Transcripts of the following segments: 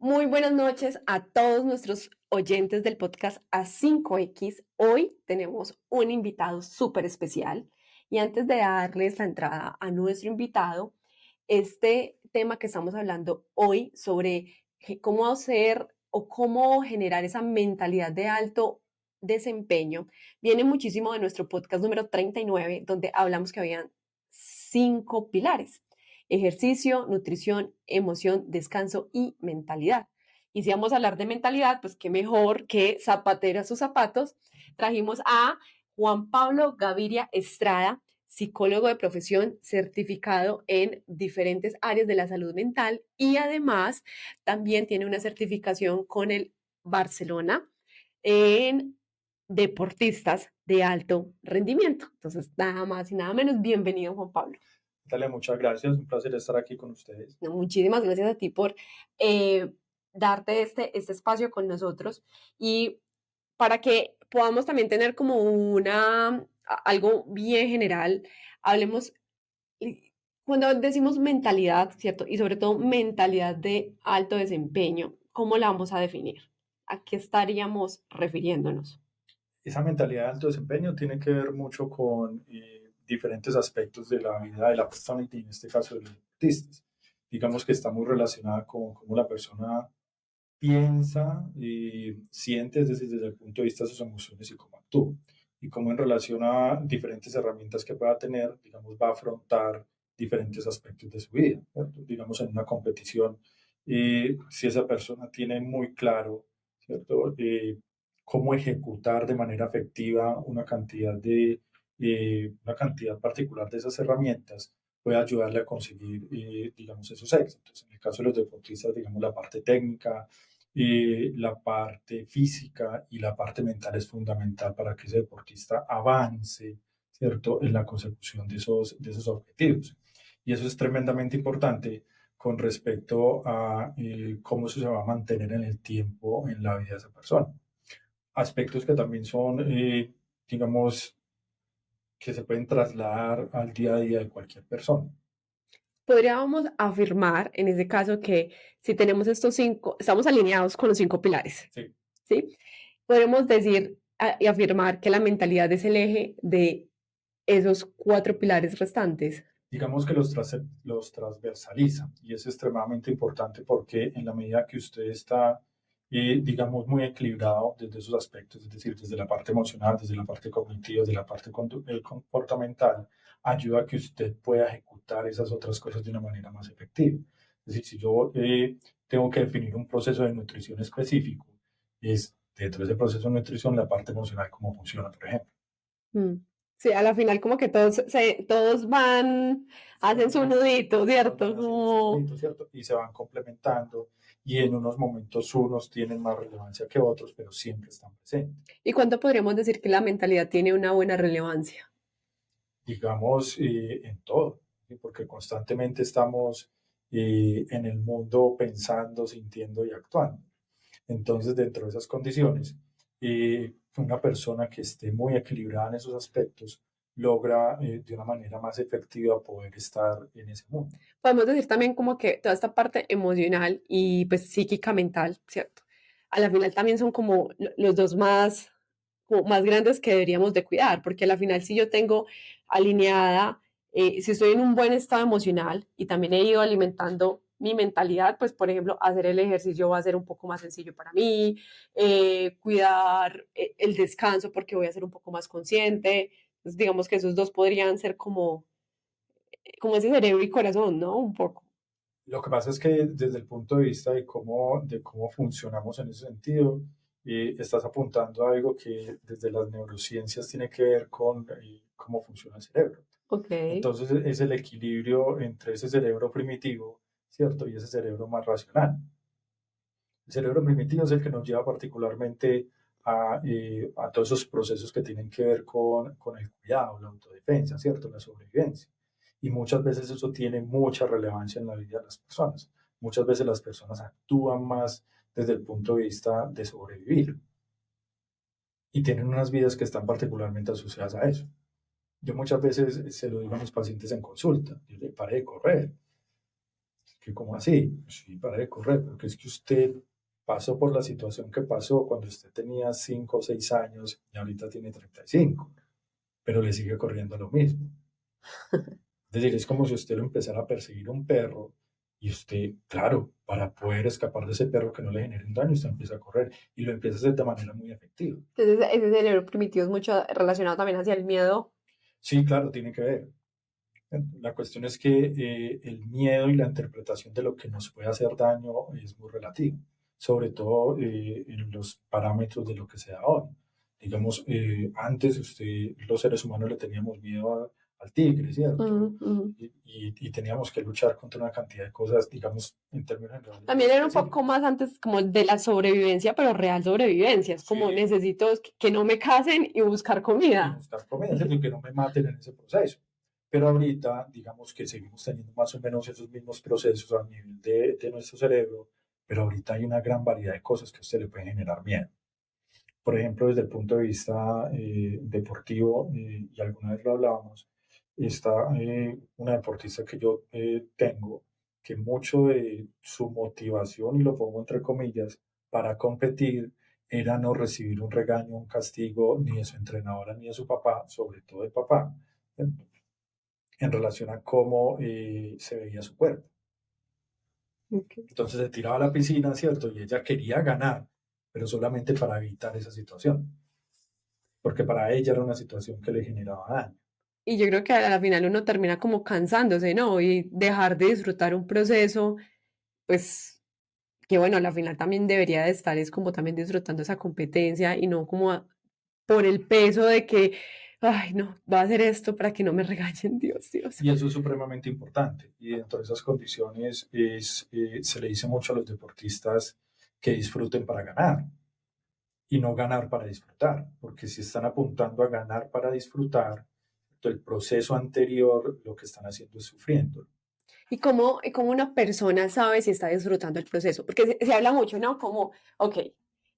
Muy buenas noches a todos nuestros oyentes del podcast A5X. Hoy tenemos un invitado súper especial y antes de darles la entrada a nuestro invitado, este tema que estamos hablando hoy sobre cómo hacer o cómo generar esa mentalidad de alto desempeño viene muchísimo de nuestro podcast número 39, donde hablamos que habían 5 pilares: ejercicio, nutrición, emoción, descanso y mentalidad. Y si vamos a hablar de mentalidad, pues qué mejor que zapatero a sus zapatos. Trajimos a Juan Pablo Gaviria Estrada, psicólogo de profesión, certificado en diferentes áreas de la salud mental y además también tiene una certificación con el Barcelona en deportistas de alto rendimiento. Entonces, nada más y nada menos, bienvenido, Juan Pablo. Dale, muchas gracias. Un placer estar aquí con ustedes. No, muchísimas gracias a ti por eh, darte este espacio con nosotros y para que podamos también tener como algo bien general, hablemos, cuando decimos mentalidad, ¿cierto? Y sobre todo mentalidad de alto desempeño, ¿cómo la vamos a definir? ¿A qué estaríamos refiriéndonos? Esa mentalidad de alto desempeño tiene que ver mucho con diferentes aspectos de la vida de la persona y en este caso de los deportistas. Digamos que está muy relacionada con cómo la persona piensa y siente, es decir, desde el punto de vista de sus emociones y cómo actúa. Y cómo en relación a diferentes herramientas que pueda tener, digamos, va a afrontar diferentes aspectos de su vida. ¿Cierto? Digamos, en una competición, si esa persona tiene muy claro, ¿cierto? Cómo ejecutar de manera efectiva una cantidad particular de esas herramientas, puede ayudarle a conseguir, digamos, esos éxitos. En el caso de los deportistas, digamos, la parte técnica, la parte física y la parte mental es fundamental para que ese deportista avance, ¿cierto?, en la consecución de esos objetivos. Y eso es tremendamente importante con respecto a cómo eso se va a mantener en el tiempo en la vida de esa persona. Aspectos que también son, digamos, que se pueden trasladar al día a día de cualquier persona. Podríamos afirmar en ese caso que si tenemos estos 5, estamos alineados con los 5 pilares, Sí. ¿sí? Podemos decir y afirmar que la mentalidad es el eje de esos 4 pilares restantes. Digamos que los transversaliza y es extremadamente importante porque en la medida que usted está, digamos, muy equilibrado desde esos aspectos, es decir, desde la parte emocional, desde la parte cognitiva, desde la parte comportamental, ayuda a que usted pueda ejecutar esas otras cosas de una manera más efectiva. Es decir, si yo tengo que definir un proceso de nutrición específico, es dentro de ese proceso de nutrición la parte emocional, cómo funciona, por ejemplo. Mm. Sí, a la final como que todos van, Se hacen su van, nudito, todas van ¿cierto? haciendo su Como, nudito, ¿cierto? Y se van complementando y en unos momentos unos tienen más relevancia que otros, pero siempre están presentes. ¿y cuánto podríamos decir que la mentalidad tiene una buena relevancia? Digamos, en todo, ¿sí? Porque constantemente estamos en el mundo pensando, sintiendo y actuando. Entonces, dentro de esas condiciones, una persona que esté muy equilibrada en esos aspectos logra de una manera más efectiva poder estar en ese mundo. Podemos decir también como que toda esta parte emocional y pues psíquica mental, ¿cierto? A la final también son como los dos como más grandes que deberíamos de cuidar, porque a la final si yo tengo alineada, si estoy en un buen estado emocional y también he ido alimentando mi mentalidad, pues por ejemplo, hacer el ejercicio va a ser un poco más sencillo para mí, cuidar el descanso porque voy a ser un poco más consciente. Entonces, digamos que esos dos podrían ser como ese cerebro y corazón, ¿no? Un poco. Lo que pasa es que desde el punto de vista de cómo funcionamos en ese sentido, estás apuntando a algo que desde las neurociencias tiene que ver con cómo funciona el cerebro. Ok. Entonces es el equilibrio entre ese cerebro primitivo, ¿cierto? Y ese cerebro más racional. El cerebro primitivo es el que nos lleva particularmente a todos esos procesos que tienen que ver con el cuidado, la autodefensa, ¿cierto? La sobrevivencia. Y muchas veces eso tiene mucha relevancia en la vida de las personas. Muchas veces las personas actúan más desde el punto de vista de sobrevivir y tienen unas vidas que están particularmente asociadas a eso. Yo muchas veces se lo digo a mis pacientes en consulta, yo le paré de correr, que ¿cómo así? Sí, para de correr, porque es que usted pasó por la situación que pasó cuando usted tenía 5 o 6 años y ahorita tiene 35, pero le sigue corriendo lo mismo. Es decir, es como si usted lo empezara a perseguir un perro y usted, claro, para poder escapar de ese perro que no le genere un daño, usted empieza a correr y lo empieza a hacer de manera muy efectiva. Entonces, ese cerebro primitivo es mucho relacionado también hacia el miedo. Sí, claro, tiene que ver. La cuestión es que el miedo y la interpretación de lo que nos puede hacer daño es muy relativo, sobre todo en los parámetros de lo que se da hoy. Digamos, antes los seres humanos le teníamos miedo al tigre, Ujú, ¿cierto? ujú. Y teníamos que luchar contra una cantidad de cosas, digamos, en términos generales muy También era un poco específicos. más antes como de la sobrevivencia, pero real sobrevivencia. Es como Sí, necesito que no me casen y buscar y comida. buscar comida, ¿cierto? Y que no me maten en ese proceso. Pero ahorita, digamos que seguimos teniendo más o menos esos mismos procesos a nivel de nuestro cerebro, pero ahorita hay una gran variedad de cosas que a usted le pueden generar miedo. Por ejemplo, desde el punto de vista deportivo, y alguna vez lo hablábamos, está una deportista que yo tengo, que mucho de su motivación, y lo pongo entre comillas, para competir, era no recibir un regaño, un castigo, ni de su entrenadora, ni de su papá, sobre todo de papá, en relación a cómo se veía su cuerpo. Ok. Entonces se tiraba a la piscina, ¿cierto? Y ella quería ganar, pero solamente para evitar esa situación, porque para ella era una situación que le generaba daño. Y yo creo que a la final uno termina como cansándose, ¿no? Y dejar de disfrutar un proceso, pues que bueno, a la final también debería de estar, es como también disfrutando esa competencia y no como por el peso de que, ay, no, va a hacer esto para que no me regañen, Dios, Dios. Y eso es supremamente importante. Y dentro de esas condiciones se le dice mucho a los deportistas que disfruten para ganar y no ganar para disfrutar, porque si están apuntando a ganar para disfrutar, el proceso anterior lo que están haciendo es sufriendo. Y cómo una persona sabe si está disfrutando el proceso? Porque se habla mucho, ¿no? Como, ok,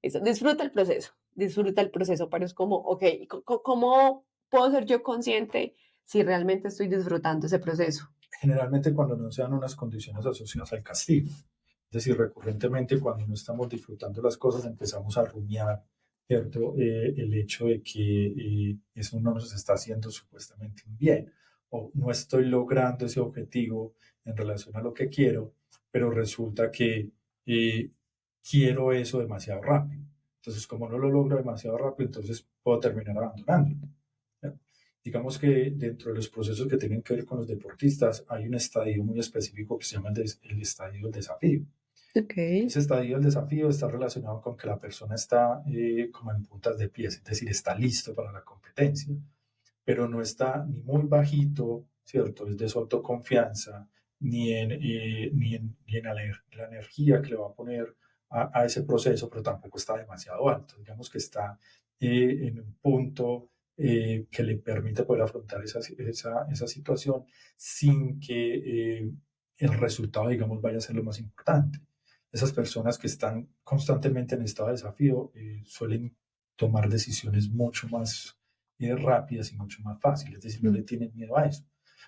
eso, disfruta el proceso, pero es como, ok, ¿cómo puedo ser yo consciente si realmente estoy disfrutando ese proceso? Generalmente cuando no se dan unas condiciones asociadas al castigo. Es decir, recurrentemente cuando no estamos disfrutando las cosas empezamos a rumiar, ¿cierto? El hecho de que eso no nos está haciendo supuestamente un bien o no estoy logrando ese objetivo en relación a lo que quiero, pero resulta que quiero eso demasiado rápido. Entonces, como no lo logro demasiado rápido, entonces puedo terminar abandonándolo. ¿Ya? Digamos que dentro de los procesos que tienen que ver con los deportistas hay un estadio muy específico que se llama el estadio del desafío. Ok. Ese estadio del desafío está relacionado con que la persona está como en puntas de pies, es decir, está listo para la competencia, pero no está ni muy bajito, ¿cierto? Es de su autoconfianza, ni en la energía que le va a poner a ese proceso, pero tampoco está demasiado alto. Digamos que está en un punto que le permite poder afrontar esa situación sin que el resultado, digamos, vaya a ser lo más importante. Esas personas que están constantemente en estado de desafío suelen tomar decisiones mucho más rápidas y mucho más fáciles, es decir, no le tienen miedo a eso,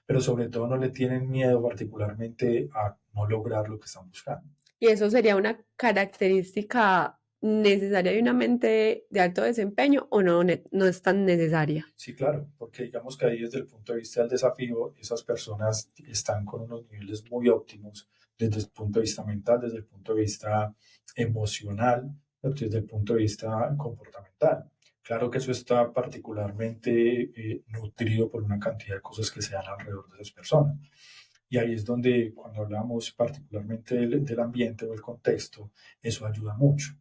pero sobre todo no le tienen miedo particularmente a no lograr lo que están buscando. Y eso sería una característica necesaria de una mente de alto desempeño o no, no es tan necesaria. Sí, claro, porque digamos que ahí desde el punto de vista del desafío, esas personas están con unos niveles muy óptimos desde el punto de vista mental, desde el punto de vista emocional, desde el punto de vista comportamental. Claro que eso está particularmente nutrido por una cantidad de cosas que se dan alrededor de esas personas. Y ahí es donde, cuando hablamos particularmente del ambiente o el contexto, eso ayuda mucho.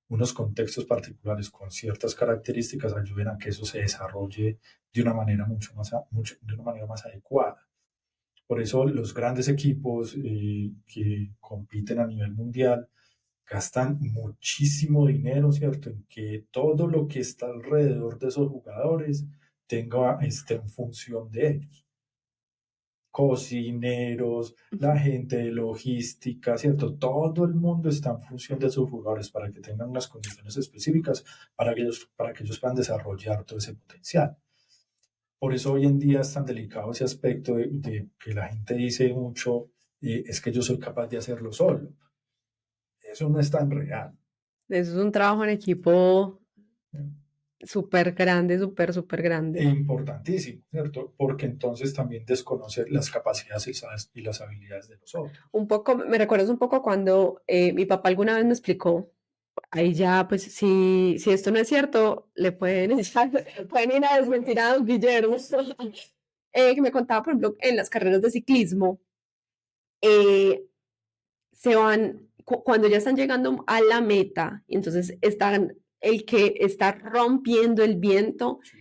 Unos contextos particulares con ciertas características ayuden a que eso se desarrolle de una manera de una manera más adecuada. Por eso los grandes equipos que compiten a nivel mundial gastan muchísimo dinero, ¿cierto? En que todo lo que está alrededor de esos jugadores esté en función de ellos. Cocineros, la gente de logística, ¿cierto? Todo el mundo está en función de sus jugadores para que tengan unas condiciones específicas para que ellos puedan desarrollar todo ese potencial. Por eso hoy en día es tan delicado ese aspecto de que la gente dice mucho, es que yo soy capaz de hacerlo solo. Eso no es tan real. Eso es un trabajo en equipo ¿No? súper grande, súper, súper E grande. importantísimo, ¿cierto? Porque entonces también desconoce las capacidades y las habilidades de los otros. Un poco, me recuerdas un poco cuando mi papá alguna vez me explicó, ahí ya, pues, si esto no es cierto, le pueden, pueden ir a desmentir a don Guillermo, que me contaba, por ejemplo, en las carreras de ciclismo, eh, se van, cuando ya están llegando a la meta, entonces están, el que está rompiendo el viento Sí.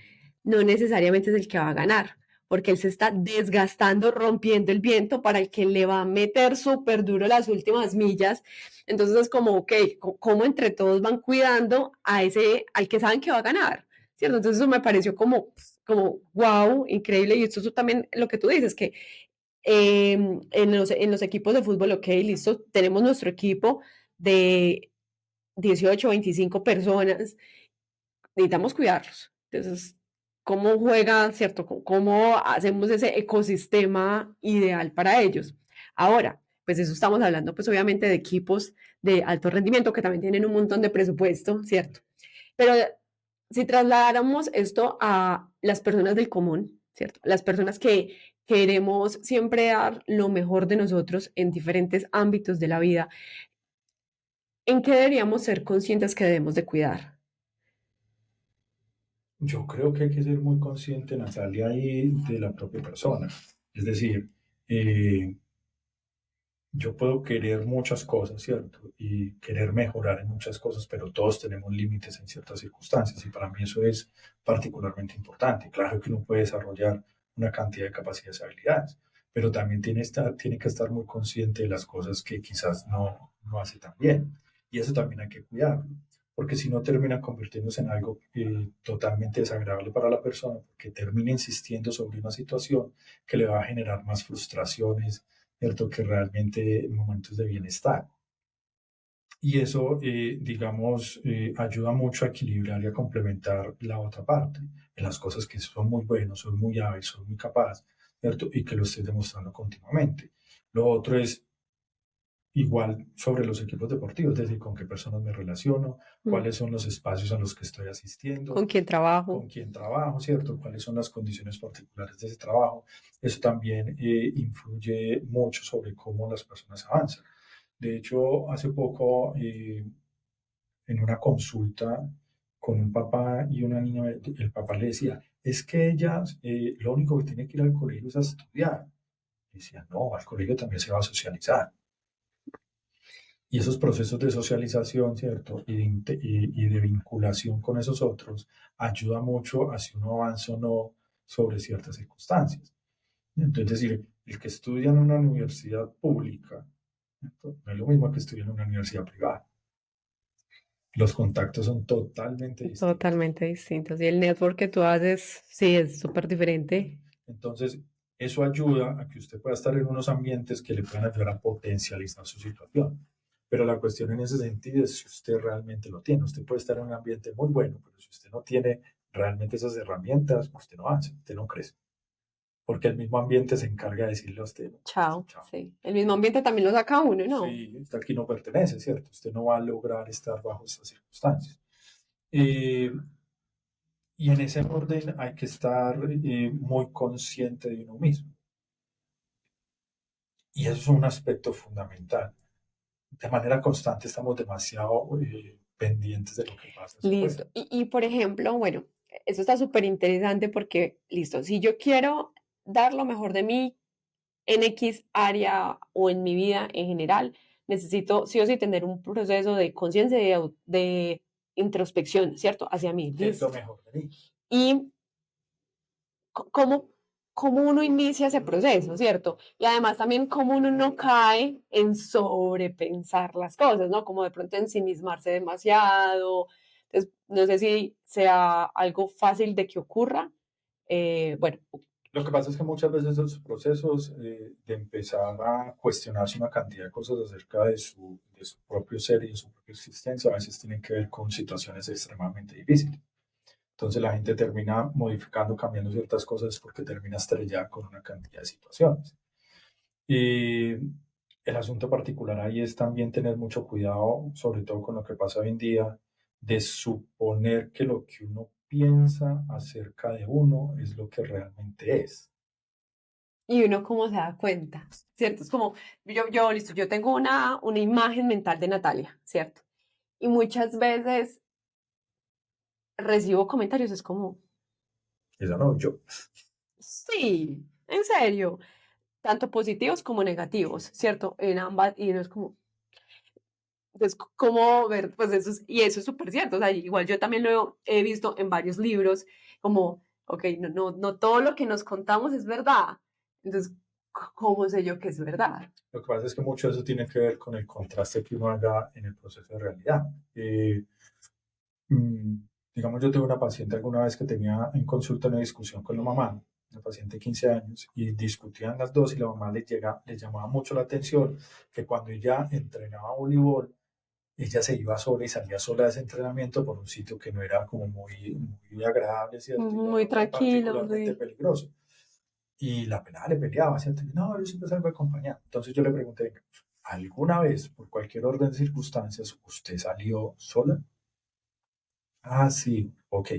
no necesariamente es el que va a ganar, porque él se está desgastando, rompiendo el viento para el que le va a meter súper duro las últimas millas. Entonces es como, ok, como entre todos van cuidando a ese, al que saben que va a ganar, ¿cierto? Entonces eso me pareció como wow, increíble. Y esto es también lo que tú dices, que en los equipos de fútbol, ok, listo, tenemos nuestro equipo de 18 25 personas, necesitamos cuidarlos. Entonces, ¿cómo juega, cierto? ¿Cómo hacemos ese ecosistema ideal para ellos? Ahora, pues eso estamos hablando, pues obviamente de equipos de alto rendimiento que también tienen un montón de presupuesto, ¿cierto? Pero si trasladáramos esto a las personas del común, ¿cierto? Las personas que queremos siempre dar lo mejor de nosotros en diferentes ámbitos de la vida, ¿en qué deberíamos ser conscientes que debemos de cuidar? Yo creo que hay que ser muy consciente, Natalia, ahí de la propia persona. Es decir, eh, yo puedo querer muchas cosas, ¿cierto? Y querer mejorar en muchas cosas, pero todos tenemos límites en ciertas circunstancias y para mí eso es particularmente importante. Claro que uno puede desarrollar una cantidad de capacidades y habilidades, pero también tiene que estar muy consciente de las cosas que quizás no hace tan bien. Y eso también hay que cuidarlo, porque si no termina convirtiéndose en algo totalmente desagradable para la persona, porque termina insistiendo sobre una situación que le va a generar más frustraciones, ¿cierto? Que realmente en momentos de bienestar. Y eso, digamos, ayuda mucho a equilibrar y a complementar la otra parte, en las cosas que son muy buenos, son muy hábiles, son muy capaces, ¿cierto? Y que lo estés demostrando continuamente. Lo otro es igual sobre los equipos deportivos, es decir, con qué personas me relaciono, Mm. cuáles son los espacios a los que estoy asistiendo, ¿Con quién trabajo? con quién trabajo, ¿cierto? ¿Cuáles son las condiciones particulares de ese trabajo? Eso también influye mucho sobre cómo las personas avanzan. De hecho, hace poco, en una consulta con un papá y una niña, el papá le decía, es que ella lo único que tiene que ir al colegio es a estudiar. Y decía, no, al colegio también se va a socializar. Y esos procesos de socialización, ¿cierto? Y de vinculación con esos otros ayuda mucho a si uno avanza o no sobre ciertas circunstancias. Entonces, es decir, el que estudia en una universidad pública, ¿cierto? No es lo mismo que estudia en una universidad privada. Los contactos son totalmente distintos. Totalmente distintos. Y el network que tú haces, sí, es súper diferente. Entonces, eso ayuda a que usted pueda estar en unos ambientes que le puedan ayudar a potencializar su situación. Pero la cuestión en ese sentido es si usted realmente lo tiene. Usted puede estar en un ambiente muy bueno, pero si usted no tiene realmente esas herramientas, usted no avanza, usted no crece. Porque el mismo ambiente se encarga de decirle a usted, Chao, chao. sí. El mismo ambiente también lo saca uno, ¿no? Sí, usted aquí no pertenece, ¿cierto? Usted no va a lograr estar bajo estas circunstancias. Eh, y en ese orden hay que estar muy consciente de uno mismo. Y eso es un aspecto fundamental. De manera constante estamos demasiado pendientes de lo que pasa hacia afuera. Listo. Por ejemplo, bueno, eso está súper interesante porque, listo, si yo quiero dar lo mejor de mí en X área o en mi vida en general, necesito sí o sí tener un proceso de conciencia y de introspección, ¿cierto? Hacia mí, ¿Qué es lo listo. mejor de mí? Y cómo, cómo uno inicia ese proceso, ¿cierto? Y además también cómo uno no cae en sobrepensar las cosas, ¿no? Como de pronto ensimismarse demasiado. Entonces, no sé si sea algo fácil de que ocurra. Bueno, Lo que pasa es que muchas veces esos procesos de empezar a cuestionarse una cantidad de cosas acerca de su propio ser y de su propia existencia a veces tienen que ver con situaciones extremadamente difíciles. Entonces la gente termina modificando, cambiando ciertas cosas porque termina estrellada con una cantidad de situaciones. El asunto particular ahí es también tener mucho cuidado, sobre todo con lo que pasa hoy en día, de suponer que lo que uno piensa acerca de uno es lo que realmente es. Y uno cómo se da cuenta, ¿cierto? Es como, listo, yo tengo una imagen mental de Natalia, ¿cierto? Y muchas veces recibo comentarios, es como, Esa no, yo. sí, en serio, tanto positivos como negativos, ¿cierto? En ambas, y no es como, entonces, ¿cómo ver? Pues eso es, y eso es súper cierto, o sea, igual yo también lo he visto en varios libros, como, ok, no todo lo que nos contamos es verdad, entonces, ¿cómo sé yo que es verdad? Lo que pasa es que mucho de eso tiene que ver con el contraste que uno haga en el proceso de realidad. Mm, digamos, yo tuve una paciente alguna vez que tenía en consulta una discusión con la mamá, una paciente de 15 años, y discutían las dos y la mamá le llamaba mucho la atención que cuando ella entrenaba voleibol, ella se iba sola y salía sola de ese entrenamiento por un sitio que no era como muy agradable, ¿cierto? Y Muy tranquilo, particularmente sí. peligroso. Y la pelada le peleaba, ¿cierto? Y no, yo siempre salgo acompañado. Entonces yo le pregunté, venga, ¿alguna vez, por cualquier orden de circunstancias, usted salió sola? Ah, sí, ok.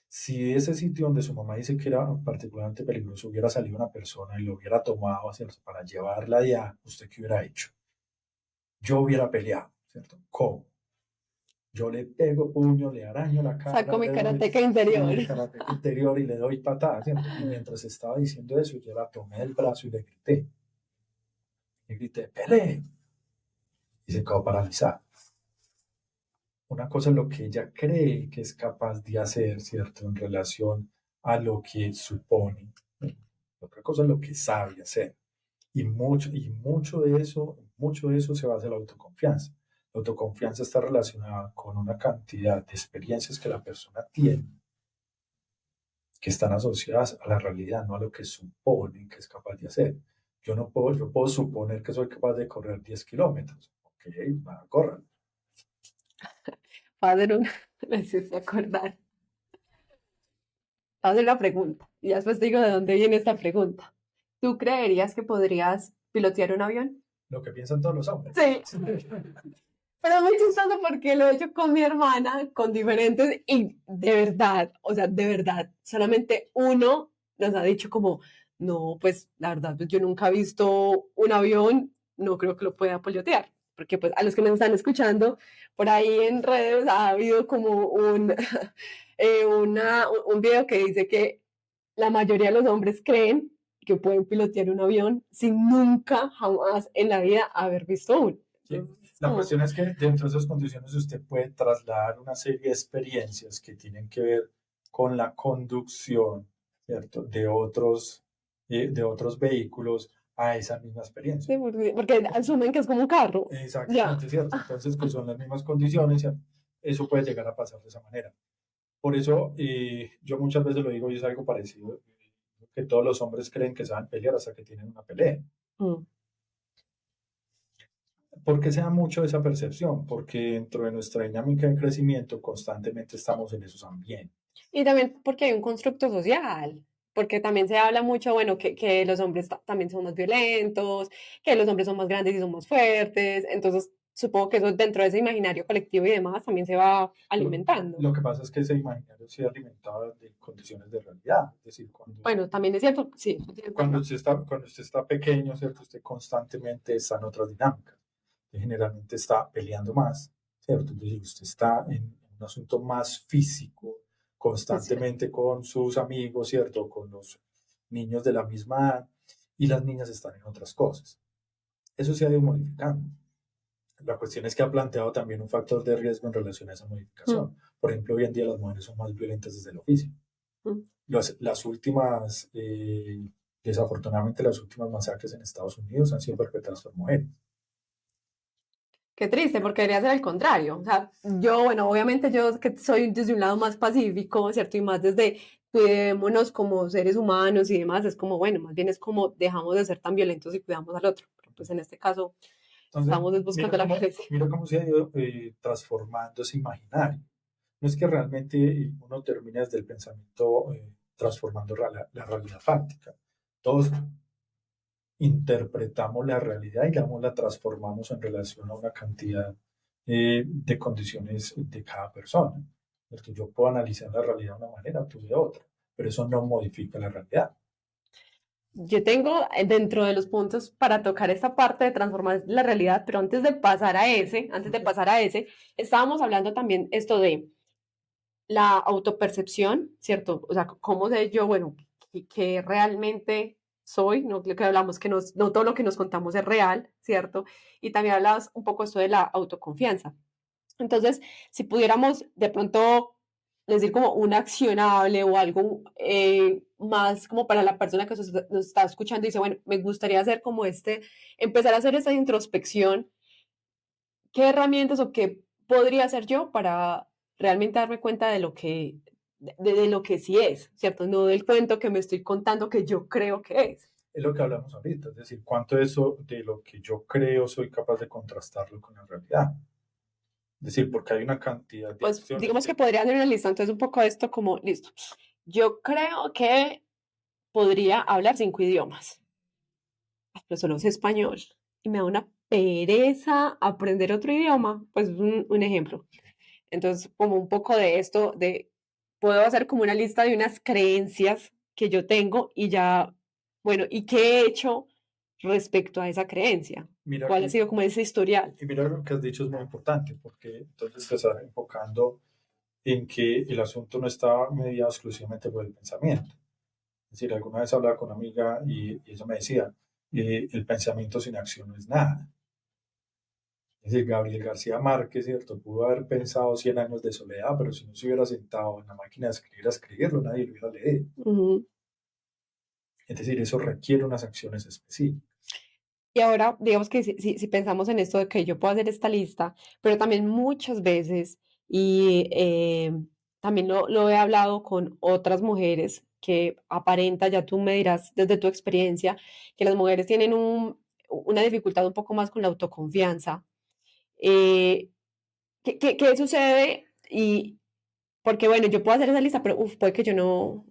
Si de ese sitio donde su mamá dice que era particularmente peligroso hubiera salido una persona y lo hubiera tomado, ¿cierto? Para llevarla allá, ¿usted qué hubiera hecho? Yo hubiera peleado, ¿cierto? ¿Cómo? Yo le pego puño, le araño la Saco cara, mi le doy, karateca sí, interior. mi karateca interior y le doy patadas, ¿cierto? Y mientras estaba diciendo eso, yo la tomé del brazo y le grité. Le grité, ¡pelee! Y se quedó paralizada. Una cosa es lo que ella cree que es capaz de hacer, ¿cierto? En relación a lo que supone. Otra cosa es lo que sabe hacer. Mucho de eso se basa en la autoconfianza. La autoconfianza está relacionada con una cantidad de experiencias que la persona tiene que están asociadas a la realidad, no a lo que suponen que es capaz de hacer. Yo puedo suponer que soy capaz de correr 10 kilómetros. Ok, va a correr. Padre, me hiciste acordar. Te voy a hacer una pregunta y ya después te digo de dónde viene esta pregunta. ¿Tú creerías que podrías pilotear un avión? Lo que piensan todos los hombres. Sí, pero es muy chistoso porque lo he hecho con mi hermana, con diferentes, y de verdad, o sea, de verdad, solamente uno nos ha dicho como, no, pues la verdad, pues yo nunca he visto un avión, no creo que lo pueda pilotear, porque pues a los que nos están escuchando, por ahí en redes ha habido como un video que dice que la mayoría de los hombres creen que pueden pilotear un avión sin nunca, jamás en la vida haber visto uno. ¿Sí? Entonces, es La como, cuestión es que dentro de esas condiciones usted puede trasladar una serie de experiencias que tienen que ver con la conducción, ¿cierto? De otros vehículos a esa misma experiencia. sí, porque asumen que es como un carro. Ya. Exactamente, ¿cierto? Entonces, que son las mismas condiciones, ¿cierto? Eso puede llegar a pasar de esa manera. Por eso, yo muchas veces lo digo y es algo parecido, que todos los hombres creen que saben pelear hasta que tienen una pelea. Mm. ¿Por qué se da mucho esa percepción? Porque dentro de nuestra dinámica de crecimiento constantemente estamos en esos ambientes. Y también porque hay un constructo social, porque también se habla mucho, bueno, que los hombres también son más violentos, que los hombres son más grandes y son más fuertes, entonces supongo que eso dentro de ese imaginario colectivo y demás también se va alimentando. Lo que pasa es que ese imaginario se alimenta de condiciones de realidad. Es decir, Bueno, también es cierto, sí, sí, es verdad. cuando usted está pequeño, ¿cierto? Usted constantemente está en otras dinámicas. Usted generalmente está peleando más, ¿cierto? Es decir, usted está en un asunto más físico, Es cierto. constantemente con sus amigos, ¿cierto? Con los niños de la misma edad y las niñas están en otras cosas. Eso se ha ido modificando. La cuestión es que ha planteado también un factor de riesgo en relación a esa Mm, modificación. Por ejemplo, hoy en día las mujeres son más violentas desde el oficio. mm. Las últimas, desafortunadamente, las últimas masacres en Estados Unidos han sido perpetradas por mujeres. Qué triste, porque debería ser al contrario. O sea, yo, bueno, obviamente yo que soy desde un lado más pacífico, ¿cierto? Y más desde cuidémonos como seres humanos y demás, es como, bueno, más bien es como dejamos de ser tan violentos y cuidamos al otro. Pero pues en este caso Entonces, estamos buscando la violencia. mira cómo se ha ido transformando ese imaginario. No es que realmente uno termine desde el pensamiento transformando la realidad fáctica. Todos interpretamos la realidad y la transformamos en relación a una cantidad de condiciones de cada persona. ¿Cierto? Yo puedo analizar la realidad de una manera, tú de otra, pero eso no modifica la realidad. Yo tengo dentro de los puntos para tocar esta parte de transformar la realidad, pero antes de Ok. pasar a ese, estábamos hablando también esto de la autopercepción, ¿cierto? O sea, cómo sé yo, bueno, que realmente soy, no lo que hablamos, que no todo lo que nos contamos es real, ¿cierto? Y también hablabas un poco esto de la autoconfianza. Entonces, si pudiéramos de pronto decir como un accionable o algo más como para la persona que nos está escuchando y dice, bueno, me gustaría hacer como empezar a hacer esta introspección, ¿qué herramientas o qué podría hacer yo para realmente darme cuenta de lo de lo que sí es, ¿cierto? No del cuento que me estoy contando que yo creo que es. Es lo que hablamos ahorita, es decir, cuánto de eso de lo que yo creo soy capaz de contrastarlo con la realidad. Es decir, porque hay una cantidad de Pues acciones digamos que que podría hacer una lista, entonces un poco esto como, listo, yo creo que podría hablar 5 idiomas, pero solo sé español y me da una pereza aprender otro idioma, pues un ejemplo. Entonces, como un poco de esto, puedo hacer como una lista de unas creencias que yo tengo y ya, bueno, ¿y qué he hecho respecto a esa creencia? mira, ¿Cuál ha sido como ese historial? y mira lo que has dicho es muy importante, porque entonces te estás enfocando en que el asunto no está mediado exclusivamente por el pensamiento. Es decir, alguna vez hablaba con una amiga y ella me decía, el pensamiento sin acción no es nada. Es decir, Gabriel García Márquez, ¿cierto? Pudo haber pensado 100 años de soledad, pero si no se hubiera sentado en la máquina de escribir a escribirlo, nadie lo hubiera leído. Ujú. Es decir, eso requiere unas acciones específicas. Y ahora, digamos que si pensamos en esto de que yo puedo hacer esta lista, pero también muchas veces, y también lo he hablado con otras mujeres que aparenta, ya tú me dirás desde tu experiencia, que las mujeres tienen una dificultad un poco más con la autoconfianza. Eh, ¿qué sucede? Y porque bueno, yo puedo hacer esa lista, pero uf, puede que yo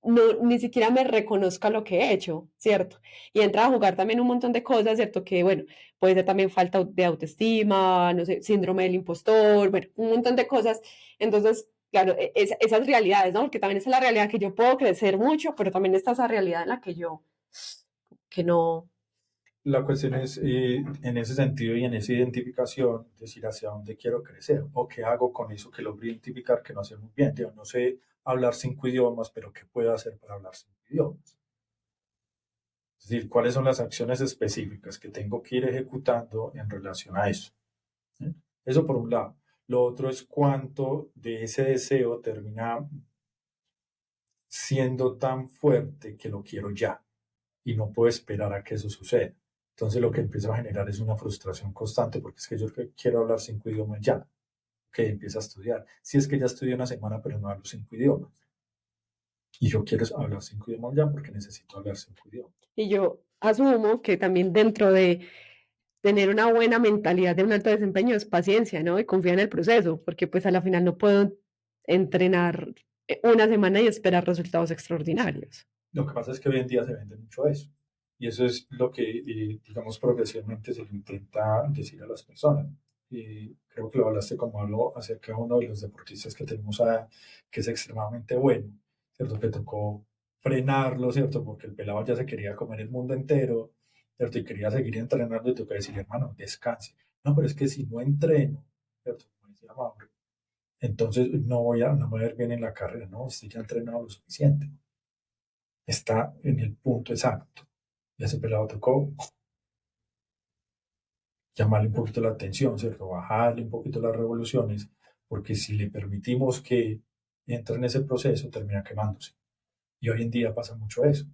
ni siquiera me reconozca lo que he hecho, ¿cierto? Y entra a jugar también un montón de cosas, ¿cierto? Que bueno, puede ser también falta de autoestima, no sé, síndrome del impostor, bueno, un montón de cosas. Entonces, claro, esas realidades, ¿no? Porque también es la realidad que yo puedo crecer mucho, pero también está esa realidad en la que no. La cuestión es, en ese sentido y en esa identificación, decir hacia dónde quiero crecer o qué hago con eso que logro identificar que no sé muy bien. Yo no sé hablar 5 idiomas, pero ¿qué puedo hacer para hablar 5 idiomas? Es decir, cuáles son las acciones específicas que tengo que ir ejecutando en relación a eso. ¿Sí? Eso por un lado. Lo otro es cuánto de ese deseo termina siendo tan fuerte que lo quiero ya y no puedo esperar a que eso suceda. Entonces lo que empiezo a generar es una frustración constante porque es que yo quiero hablar 5 idiomas ya, que empieza a estudiar. Si es que ya estudié una semana pero no hablo 5 idiomas y yo quiero hablar 5 idiomas ya porque necesito hablar 5 idiomas. Y yo asumo que también dentro de tener una buena mentalidad de un alto desempeño es paciencia, ¿no? Y confiar en el proceso, porque pues a la final no puedo entrenar una semana y esperar resultados extraordinarios. Lo que pasa es que hoy en día se vende mucho eso. Y eso es lo que, digamos, progresivamente se le intenta decir a las personas. Y creo que lo hablaste como algo acerca de uno de los deportistas que tenemos que es extremadamente bueno, ¿cierto? Que tocó frenarlo, ¿cierto? Porque el pelado ya se quería comer el mundo entero, ¿cierto? Y quería seguir entrenando y toca decirle, hermano, descanse. No, pero es que si no entreno, ¿cierto? Como decía Mauro, entonces no me voy a ver bien en la carrera, no, usted ya ha entrenado lo suficiente, está en el punto exacto. Y a ese pelado tocó llamarle un poquito la atención, ¿cierto? Bajarle un poquito las revoluciones, porque si le permitimos que entre en ese proceso, termina quemándose. Y hoy en día pasa mucho eso.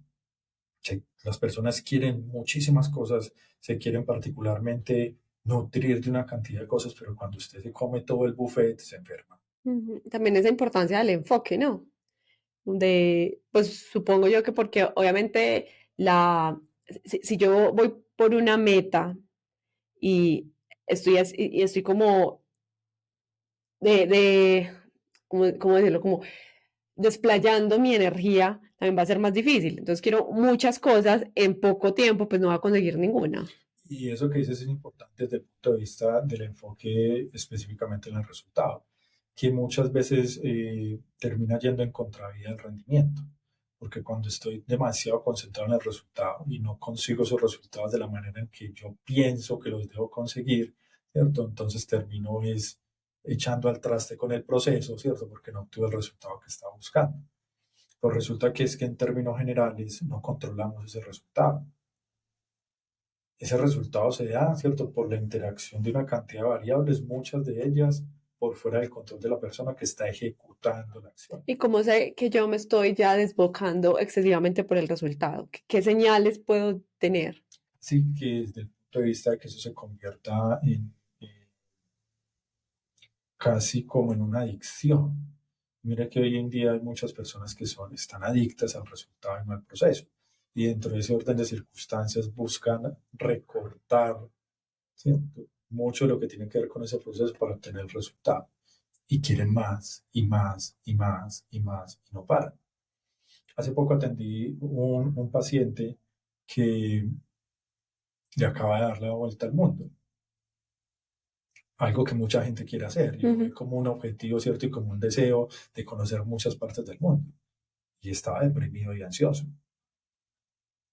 Las personas quieren muchísimas cosas, se quieren particularmente nutrir de una cantidad de cosas, pero cuando usted se come todo el buffet, se enferma. Ujú. También esa importancia del enfoque, ¿no? Pues supongo yo que porque obviamente si yo voy por una meta y y estoy como de ¿cómo decirlo? Como desplayando mi energía, también va a ser más difícil. Entonces quiero muchas cosas en poco tiempo, pues no va a conseguir ninguna. Y eso que dices es importante desde el punto de vista del enfoque específicamente en el resultado, que muchas veces termina yendo en contravía del rendimiento, porque cuando estoy demasiado concentrado en el resultado y no consigo esos resultados de la manera en que yo pienso que los debo conseguir, ¿cierto? Entonces termino es echando al traste con el proceso, ¿cierto? Porque no obtuve el resultado que estaba buscando. Pues resulta que es que en términos generales no controlamos ese resultado. Ese resultado se da, ¿cierto?, por la interacción de una cantidad de variables, muchas de ellas por fuera del control de la persona que está ejecutando la acción. ¿Y cómo sé que yo me estoy ya desbocando excesivamente por el resultado? ¿Qué señales puedo tener? Así que desde el punto de vista de que eso se convierta en casi como en una adicción. Mira que hoy en día hay muchas personas que están adictas al resultado y no al proceso. Y dentro de ese orden de circunstancias buscan recortar, ¿cierto?, mucho de lo que tiene que ver con ese proceso para obtener el resultado. Y quieren más y más y más y más y no paran. Hace poco atendí un paciente que le acaba de dar la vuelta al mundo, algo que mucha gente quiere hacer y lo ve como un objetivo, ¿cierto? Y como un deseo de conocer muchas partes del mundo. Y estaba deprimido y ansioso.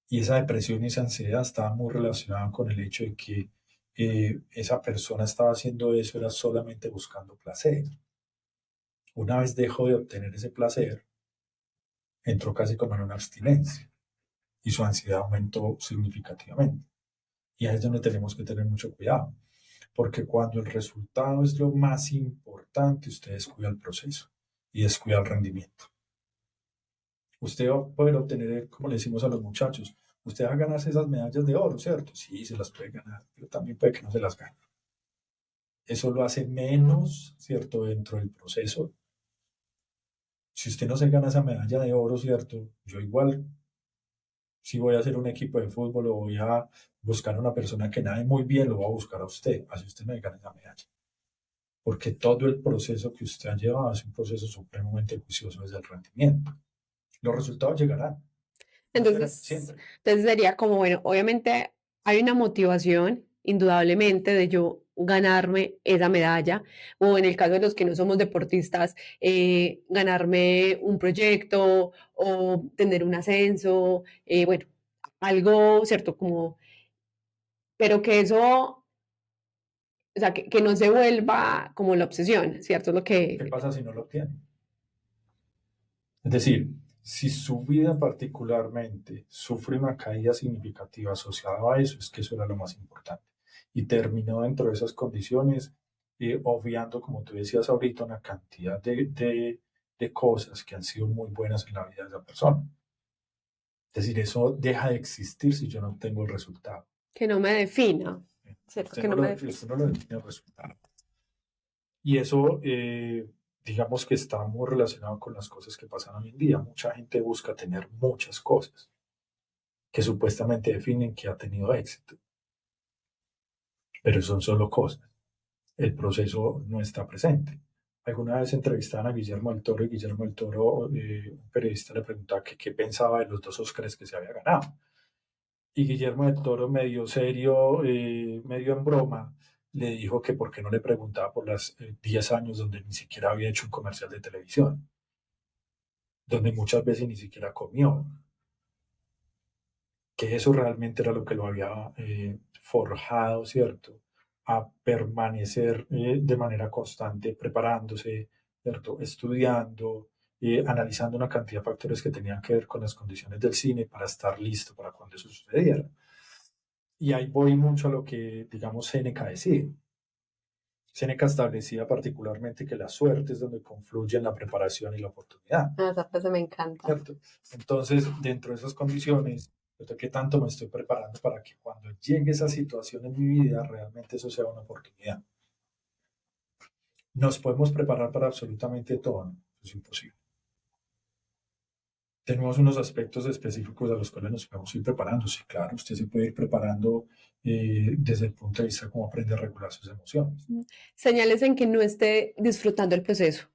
Y esa depresión y esa ansiedad estaba muy relacionada con el hecho de que esa persona estaba haciendo eso era solamente buscando placer. Una vez dejó de obtener ese placer, entró casi como en una abstinencia y su ansiedad aumentó significativamente. Y ahí es donde tenemos que tener mucho cuidado, porque cuando el resultado es lo más importante, usted descuida el proceso y descuida el rendimiento. Usted va a poder obtener, como le decimos a los muchachos, usted va a ganarse esas medallas de oro, ¿cierto? Sí, se las puede ganar, pero también puede que no se las gane. Eso lo hace menos, ¿cierto?, dentro del proceso. Si usted no se gana esa medalla de oro, ¿cierto? Yo igual, si voy a hacer un equipo de fútbol o voy a buscar a una persona que nade muy bien, lo voy a buscar a usted, así usted me gane esa medalla. Porque todo el proceso que usted ha llevado es un proceso supremamente juicioso desde el rendimiento. Los resultados llegarán, van a llegar Entonces, siempre. entonces sería como, bueno, obviamente hay una motivación, indudablemente, de yo ganarme esa medalla, o en el caso de los que no somos deportistas, ganarme un proyecto o tener un ascenso, bueno, algo, ¿cierto? Como, pero que eso, o sea, que no se vuelva como la obsesión, ¿cierto? Es lo ¿Qué que, pasa si no lo obtiene? Es decir, si su vida particularmente sufre una caída significativa asociada a eso, es que eso era lo más importante. Y terminó dentro de esas condiciones, obviando, como tú decías ahorita, una cantidad de cosas que han sido muy buenas en la vida de esa persona. Es decir, eso deja de existir si yo no tengo el resultado. que no me defina, ¿cierto? Que no me defina. Usted no lo define el resultado. Y eso, digamos que está muy relacionado con las cosas que pasan hoy en día. Mucha gente busca tener muchas cosas que supuestamente definen que ha tenido éxito, pero son solo cosas. El proceso no está presente. Alguna vez entrevistaban a Guillermo del Toro y Guillermo del Toro, un periodista le preguntaba que qué pensaba de los dos Óscares que se había ganado. Y Guillermo del Toro, medio serio, medio en broma, le dijo que por qué no le preguntaba por los 10 años donde ni siquiera había hecho un comercial de televisión, donde muchas veces ni siquiera comió, que eso realmente era lo que lo había forjado, ¿cierto? A permanecer de manera constante, preparándose, ¿cierto? Estudiando, analizando una cantidad de factores que tenían que ver con las condiciones del cine para estar listo para cuando eso sucediera. Y ahí voy mucho a lo que, digamos, Séneca decía. Séneca establecía particularmente que la suerte es donde confluyen la preparación y la oportunidad, Ah, esa frase me encanta. ¿cierto? Entonces, dentro de esas condiciones, ¿cierto?, ¿qué tanto me estoy preparando para que cuando llegue esa situación en mi vida, realmente eso sea una oportunidad? Nos podemos preparar para absolutamente todo, ¿no? Eso es imposible. Tenemos unos aspectos específicos a los cuales nos podemos ir preparando. Sí, claro, usted se puede ir preparando desde el punto de vista de cómo aprende a regular sus emociones. Señales en que no esté disfrutando el proceso.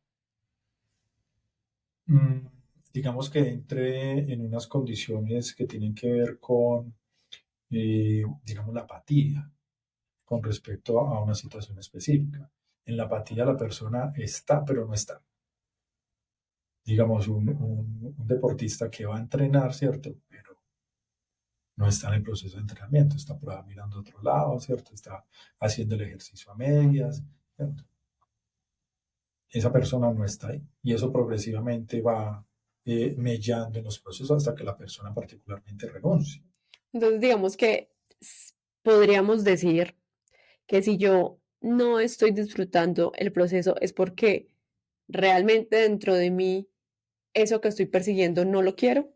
mm, digamos que entre en unas condiciones que tienen que ver con, digamos, la apatía con respecto a una situación específica. En la apatía la persona está, pero no está. Digamos, un deportista que va a entrenar, ¿cierto? Pero no está en el proceso de entrenamiento, está por ahí mirando a otro lado, ¿cierto? Está haciendo el ejercicio a medias, ¿cierto? Esa persona no está ahí. Y eso progresivamente va mellando en los procesos hasta que la persona particularmente renuncie. Entonces, digamos que podríamos decir que si yo no estoy disfrutando el proceso es porque realmente dentro de mí eso que estoy persiguiendo no lo quiero.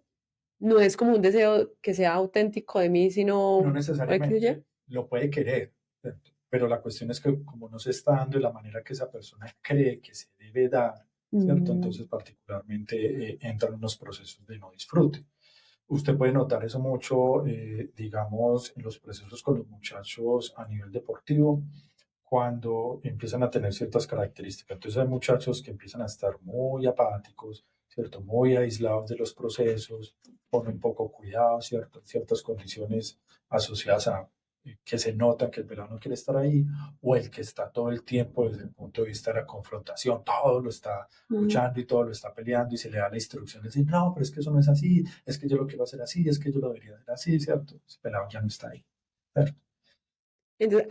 No es como un deseo que sea auténtico de mí, No sino X o Y. necesariamente lo puede querer, ¿cierto? Pero la cuestión es que como no se está dando de la manera que esa persona cree que se debe dar, ¿cierto? Mm, Entonces particularmente entran unos procesos de no disfrute. Usted puede notar eso mucho, digamos, en los procesos con los muchachos a nivel deportivo, cuando empiezan a tener ciertas características. Entonces hay muchachos que empiezan a estar muy apáticos, ¿cierto? Muy aislados de los procesos, con un poco cuidado, ¿cierto? Ciertas condiciones asociadas a que se nota que el pelado no quiere estar ahí, o el que está todo el tiempo desde el punto de vista de la confrontación, todo lo está mm. luchando y todo lo está peleando y se le da la instrucción de decir, no, pero es que eso no es así, es que yo lo quiero hacer así, es que yo lo debería hacer así, ¿cierto? Ese pelado ya no está ahí, ¿cierto? Entonces,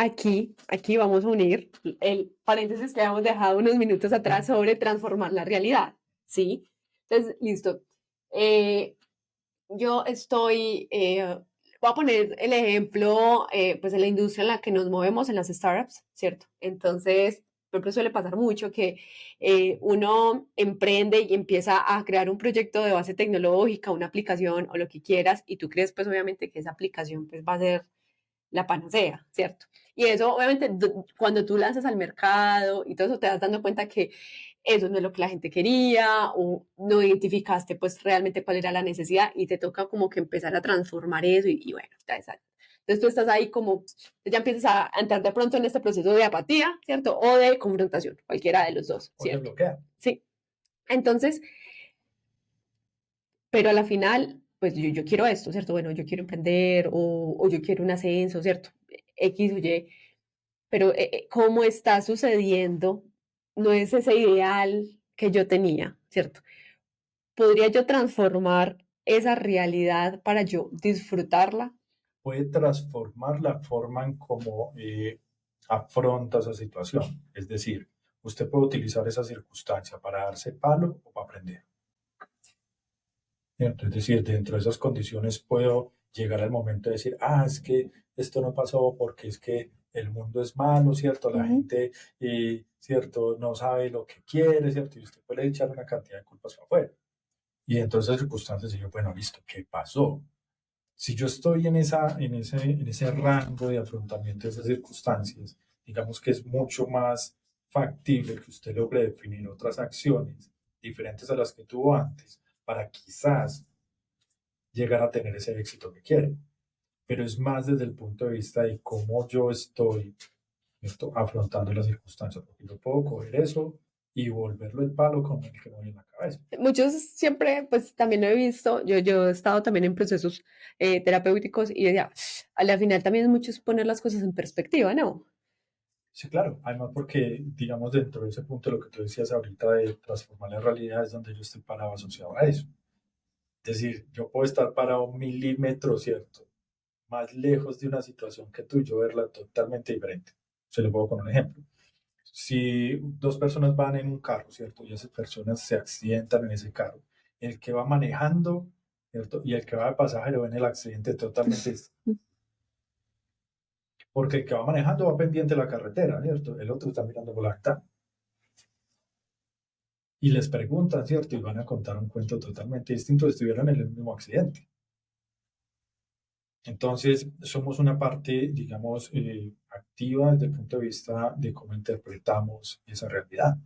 aquí vamos a unir el paréntesis que habíamos dejado unos minutos atrás sobre transformar la realidad, ¿sí? Entonces, listo. Eh, yo estoy, voy a poner el ejemplo, pues en la industria en la que nos movemos, en las startups, ¿cierto? Entonces, por ejemplo, suele pasar mucho que uno emprende y empieza a crear un proyecto de base tecnológica, una aplicación o lo que quieras, y tú crees, pues obviamente que esa aplicación pues va a ser la panacea, ¿cierto? Y eso, obviamente, cuando tú lanzas al mercado y todo eso, te das dando cuenta que eso no es lo que la gente quería o no identificaste pues realmente cuál era la necesidad y te toca como que empezar a transformar eso y bueno, está exacto. Entonces tú estás ahí como, ya empiezas a entrar de pronto en este proceso de apatía, ¿cierto? O de confrontación, cualquiera de los dos, O se ¿cierto? bloquea. Sí. Entonces, pero a la final, pues yo quiero esto, ¿cierto? Bueno, yo quiero emprender o yo quiero un ascenso, ¿cierto? X o Y, pero cómo está sucediendo no es ese ideal que yo tenía, ¿cierto? ¿Podría yo transformar esa realidad para yo disfrutarla? Puede transformar la forma en cómo afronta esa situación. Es decir, usted puede utilizar esa circunstancia para darse palo o para aprender. ¿Cierto? Es decir, dentro de esas condiciones puedo llegar al momento de decir, ah, es que esto no pasó porque es que el mundo es malo, ¿cierto? La Ujú. gente, ¿cierto? No sabe lo que quiere, ¿cierto? Y usted puede echar una cantidad de culpas para afuera. Y entonces esas circunstancias digo, bueno, listo, ¿qué pasó? Si yo estoy en ese rango de afrontamiento de esas circunstancias, digamos que es mucho más factible que usted logre definir otras acciones diferentes a las que tuvo antes para quizás llegar a tener ese éxito que quiere. Pero es más desde el punto de vista de cómo yo estoy, ¿cierto?, afrontando las circunstancias, porque yo puedo coger eso y volverlo el palo con el que me voy en la cabeza. Muchos siempre, pues también lo he visto, yo he estado también en procesos terapéuticos y decía, a la final también es mucho es poner las cosas en perspectiva, ¿no? Sí, claro. Además, porque, digamos, dentro de ese punto, lo que tú decías ahorita de transformar la realidad es donde yo estoy parado asociado a eso. Es decir, yo puedo estar parado un milímetro, ¿cierto? Más lejos de una situación que tú, yo verla totalmente diferente. Se lo pongo con un ejemplo. Si dos personas van en un carro, ¿cierto? Y esas personas se accidentan en ese carro. El que va manejando, ¿cierto? Y el que va de pasajero ven el accidente totalmente distinto. Porque el que va manejando va pendiente de la carretera, ¿cierto? El otro está mirando por la ventana. Y les preguntan, ¿cierto? Y van a contar un cuento totalmente distinto, estuvieron en el mismo accidente. Entonces, somos una parte, digamos, activa desde el punto de vista de cómo interpretamos esa realidad.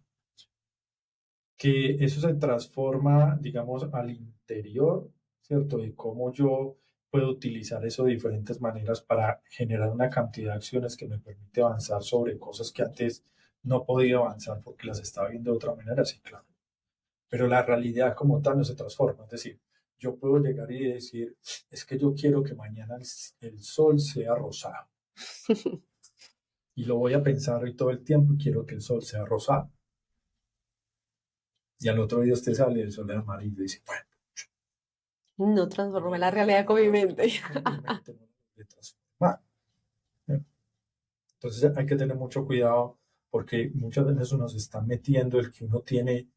Que eso se transforma, digamos, al interior, ¿cierto? De cómo yo puedo utilizar eso de diferentes maneras para generar una cantidad de acciones que me permite avanzar sobre cosas que antes no podía avanzar porque las estaba viendo de otra manera, sí, claro. pero la realidad como tal no se transforma. Es decir, yo puedo llegar y decir, es que yo quiero que mañana el sol sea rosado. Y lo voy a pensar hoy todo el tiempo y quiero que el sol sea rosado. Y al otro día usted sale y el sol es amarillo y dice, bueno, No transformé la realidad con mi mente. con mi mente no lo voy a transformar. Entonces hay que tener mucho cuidado porque muchas veces uno se está metiendo el que uno tiene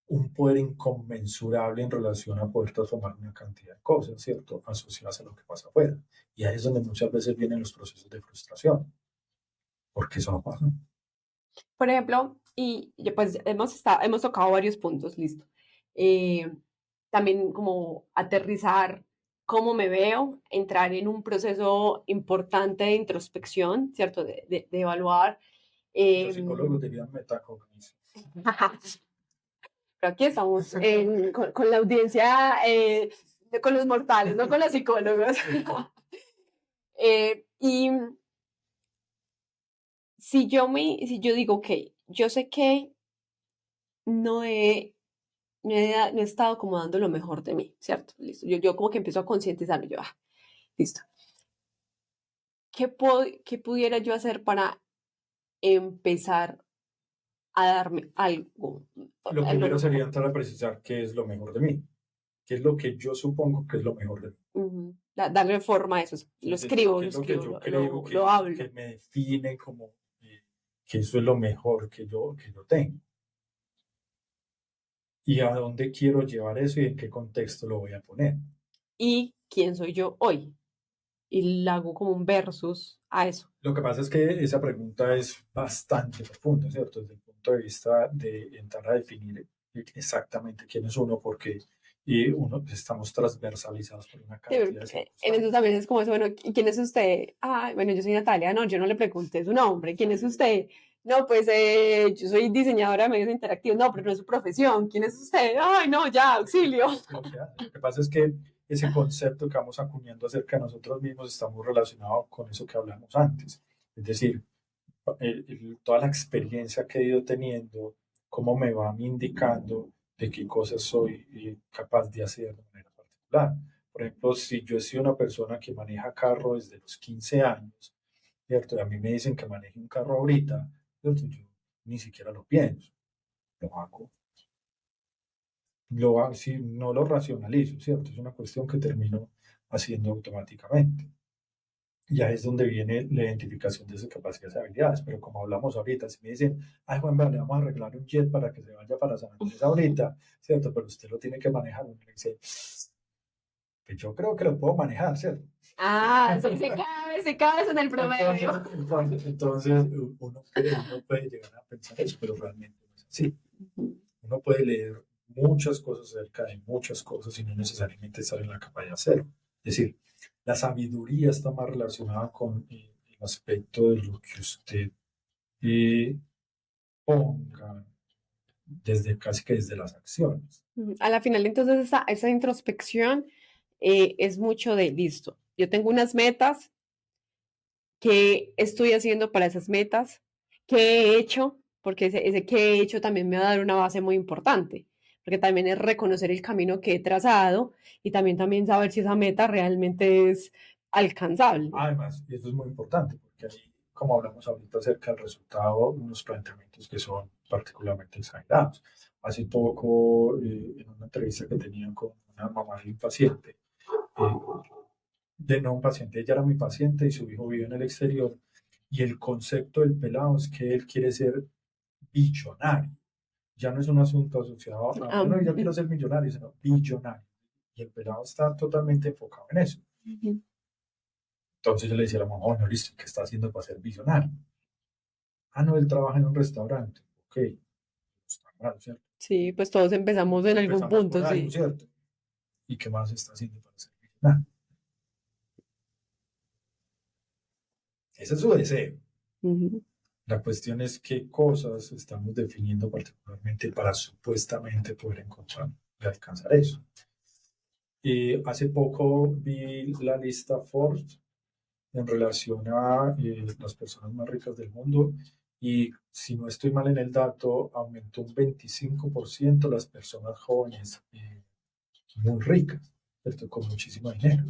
un poder inconmensurable en relación a poder transformar una cantidad de cosas, ¿cierto? Asociadas a lo que pasa afuera. Y ahí es donde muchas veces vienen los procesos de frustración, porque eso no pasa. Por ejemplo, pues hemos tocado varios puntos, listo. Eh, También como aterrizar cómo me veo, entrar en un proceso importante de introspección, ¿cierto? De evaluar. Los psicólogos dirían metacognición. Pero aquí estamos con la audiencia, con los mortales, no con los psicólogos. Y si yo digo, ok, yo sé que no he, no he estado como dando lo mejor de mí, ¿cierto? Listo. Yo como que empiezo a concientizarme, yo, listo. ¿Qué pudiera yo hacer para empezar a darme algo? Lo primero algo sería entrar a precisar qué es lo mejor de mí, qué es lo que yo supongo que es lo mejor de mí. Darle forma a eso. Es decir, qué Lo es lo que escribo, yo creo lo que hablo. me define como que eso es lo mejor que yo tengo. Y a dónde quiero llevar eso y en qué contexto lo voy a poner. ¿Y quién soy yo hoy? Y le hago como un versus a eso. Lo que pasa es que esa pregunta es bastante profunda, ¿cierto? Desde el punto de vista de entrar a definir exactamente quién es uno, porque uno, estamos transversalizados por una Sí, cantidad de en eso circunstancias. también es como eso, bueno, ¿y quién es usted? Ah, bueno, yo soy Natalia, no, yo no le pregunté su nombre, ¿quién es usted? No, pues yo soy diseñadora de medios interactivos, no, pero no es su profesión, ¿quién es usted? Ay, no, ya, auxilio. Lo que hace. Lo que pasa es que ese concepto que vamos acuñando acerca de nosotros mismos está muy relacionado con eso que hablamos antes. Es decir, toda la experiencia que he ido teniendo, cómo me va indicando de qué cosas soy capaz de hacer de manera particular. Por ejemplo, si yo he sido una persona que maneja carro desde los 15 años, ¿cierto? Y a mí me dicen que maneje un carro ahorita, ¿cierto? Yo ni siquiera lo pienso, lo hago. Si no lo racionalizo, ¿cierto? Es una cuestión que termino haciendo automáticamente. Y ahí es donde viene la identificación de esas capacidades y habilidades. Pero como hablamos ahorita, si me dicen, ay, Juan, vale, vamos a arreglar un jet para que se vaya para San Andrés ahorita, ¿cierto? Pero usted lo tiene que manejar. Uno le dice, pues yo creo que lo puedo manejar, ¿cierto? Ah, se cabe en el promedio. Entonces uno puede llegar a pensar eso, pero realmente no es así. Uno puede leer muchas cosas acerca de muchas cosas y no necesariamente estar en la capacidad de hacerlo. Es decir, la sabiduría está más relacionada con el aspecto de lo que usted ponga desde casi que desde las acciones. A la final, entonces, esa introspección es mucho de, listo, yo tengo unas metas, ¿qué estoy haciendo para esas metas? ¿Qué he hecho? Porque ese qué he hecho también me va a dar una base muy importante, porque también es reconocer el camino que he trazado y también saber si esa meta realmente es alcanzable. Además, y esto es muy importante, porque ahí, como hablamos ahorita acerca del resultado, unos planteamientos que son particularmente exagerados. Hace poco, en una entrevista que tenía con una mamá de un paciente, de no un paciente, ella era mi paciente y su hijo vive en el exterior, y el concepto del pelado es que él quiere ser billonario. Ya no es un asunto asociado a, bueno, yo quiero ser millonario, sino billonario. Y el pelado está totalmente enfocado en eso. Entonces yo le decía a la mamá, bueno, listo, ¿qué está haciendo para ser billonario? Ah, no, él trabaja en un restaurante. Ok, está mal, ¿cierto? Sí, pues todos empezamos en algún Empezamos por punto, algo, sí. ¿cierto? ¿Y qué más está haciendo para ser billonario? Ese es su deseo. Ujú. La cuestión es qué cosas estamos definiendo particularmente para supuestamente poder encontrar y alcanzar eso. Hace poco vi la lista Forbes en relación a las personas más ricas del mundo y si no estoy mal en el dato, aumentó un 25% las personas jóvenes muy ricas, ¿cierto? Con muchísimo dinero.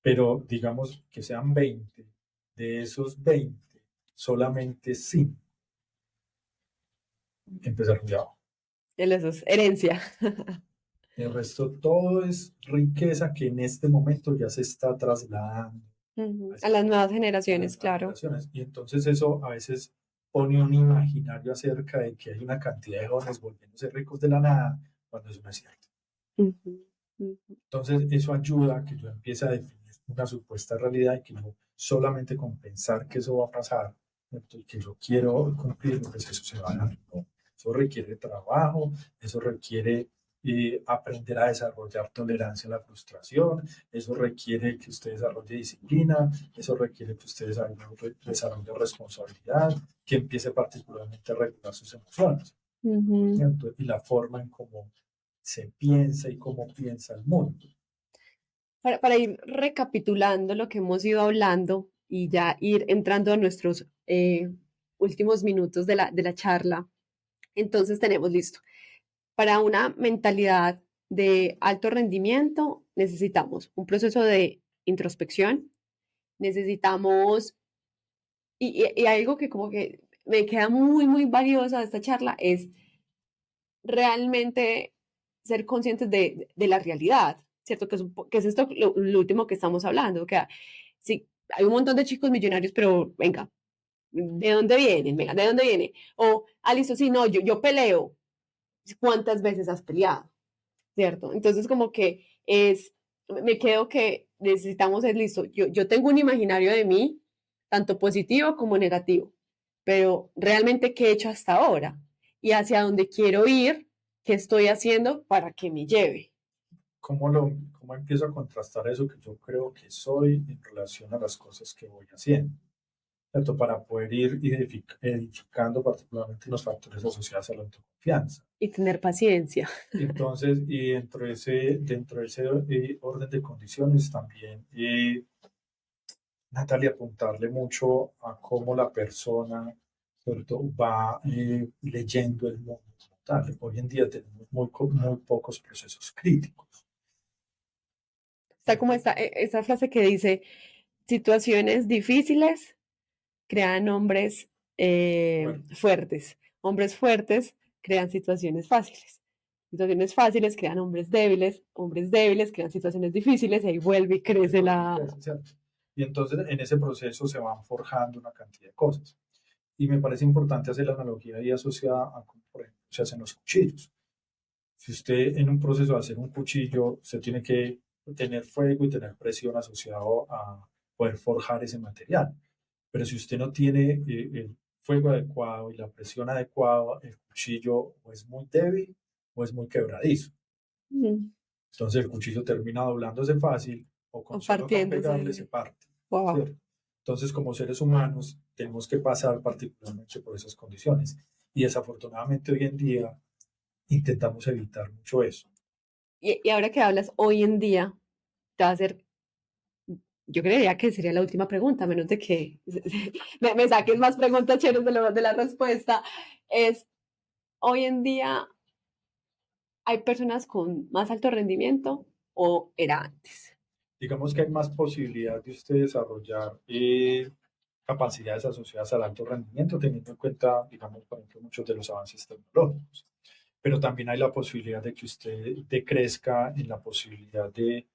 Pero digamos que sean 20, de esos 20, solamente 5 empezaron de abajo. Eso es herencia. El resto todo es riqueza que en este momento ya se está trasladando Ujú. a A las nuevas a las generaciones, nuevas claro. generaciones. Y entonces eso a veces pone un imaginario acerca de que hay una cantidad de jóvenes volviéndose ricos de la nada, cuando eso no es cierto. Ujú, ujú. Entonces eso ayuda a que yo empiece a definir una supuesta realidad y que no solamente con pensar que eso va a pasar, ¿cierto? Y que yo quiero cumplir, pues eso se va a dar. ¿No? Eso requiere trabajo, eso requiere aprender a desarrollar tolerancia a la frustración, eso requiere que usted desarrolle disciplina, eso requiere que usted desarrolle responsabilidad, que empiece particularmente a regular sus emociones, Ujú. ¿cierto? Y la forma en cómo se piensa y cómo piensa el mundo. Para ir recapitulando lo que hemos ido hablando y ya ir entrando a nuestros últimos minutos de la charla, entonces tenemos listo. Para una mentalidad de alto rendimiento necesitamos un proceso de introspección, necesitamos, y algo que como que me queda muy, muy valiosa de esta charla es realmente ser conscientes de la realidad, ¿cierto? Que es esto lo último que estamos hablando, que sí, hay un montón de chicos millonarios, pero venga, ¿de dónde vienen? Venga, ¿de dónde viene? O, listo, sí, no, yo peleo. ¿Cuántas veces has peleado? ¿Cierto? Entonces como que me quedo que necesitamos ser listo. Yo tengo un imaginario de mí, tanto positivo como negativo, pero realmente qué he hecho hasta ahora y hacia dónde quiero ir, qué estoy haciendo para que me lleve. ¿Cómo empiezo a contrastar eso que yo creo que soy en relación a las cosas que voy haciendo? ¿Cierto? Para poder ir edificando particularmente los factores asociados a la autoconfianza. Y tener paciencia. Entonces, y dentro de ese orden de condiciones también, Natalia, apuntarle mucho a cómo la persona, ¿cierto? Va leyendo el mundo como tal. Hoy en día tenemos muy pocos procesos críticos. Está como esa frase que dice, situaciones difíciles crean hombres Bueno, fuertes. Hombres fuertes crean situaciones fáciles. Situaciones fáciles crean hombres débiles crean situaciones difíciles y ahí vuelve y crece la... ¿cierto? Y entonces en ese proceso se van forjando una cantidad de cosas. Y me parece importante hacer la analogía ahí asociada a cómo, por ejemplo, se hacen los cuchillos. Si usted en un proceso de hacer un cuchillo, usted tiene que tener fuego y tener presión asociado a poder forjar ese material. Pero si usted no tiene el fuego adecuado y la presión adecuada, el cuchillo o es muy débil o es muy quebradizo. Mm, Entonces el cuchillo termina doblándose fácil o con solo con pegarle se partiéndose. parte. Wow. ¿Cierto? Entonces como seres humanos tenemos que pasar particularmente por esas condiciones. Y desafortunadamente hoy en día intentamos evitar mucho eso. Y ahora que hablas hoy en día, te va a hacer, yo creería que sería la última pregunta, a menos de que me saques más preguntas chéveres de la respuesta. Es, hoy en día, ¿hay personas con más alto rendimiento o era antes? Digamos que hay más posibilidad de usted desarrollar capacidades asociadas al alto rendimiento, teniendo en cuenta, digamos, por ejemplo, muchos de los avances tecnológicos. Pero también hay la posibilidad de que usted decrezca en la posibilidad de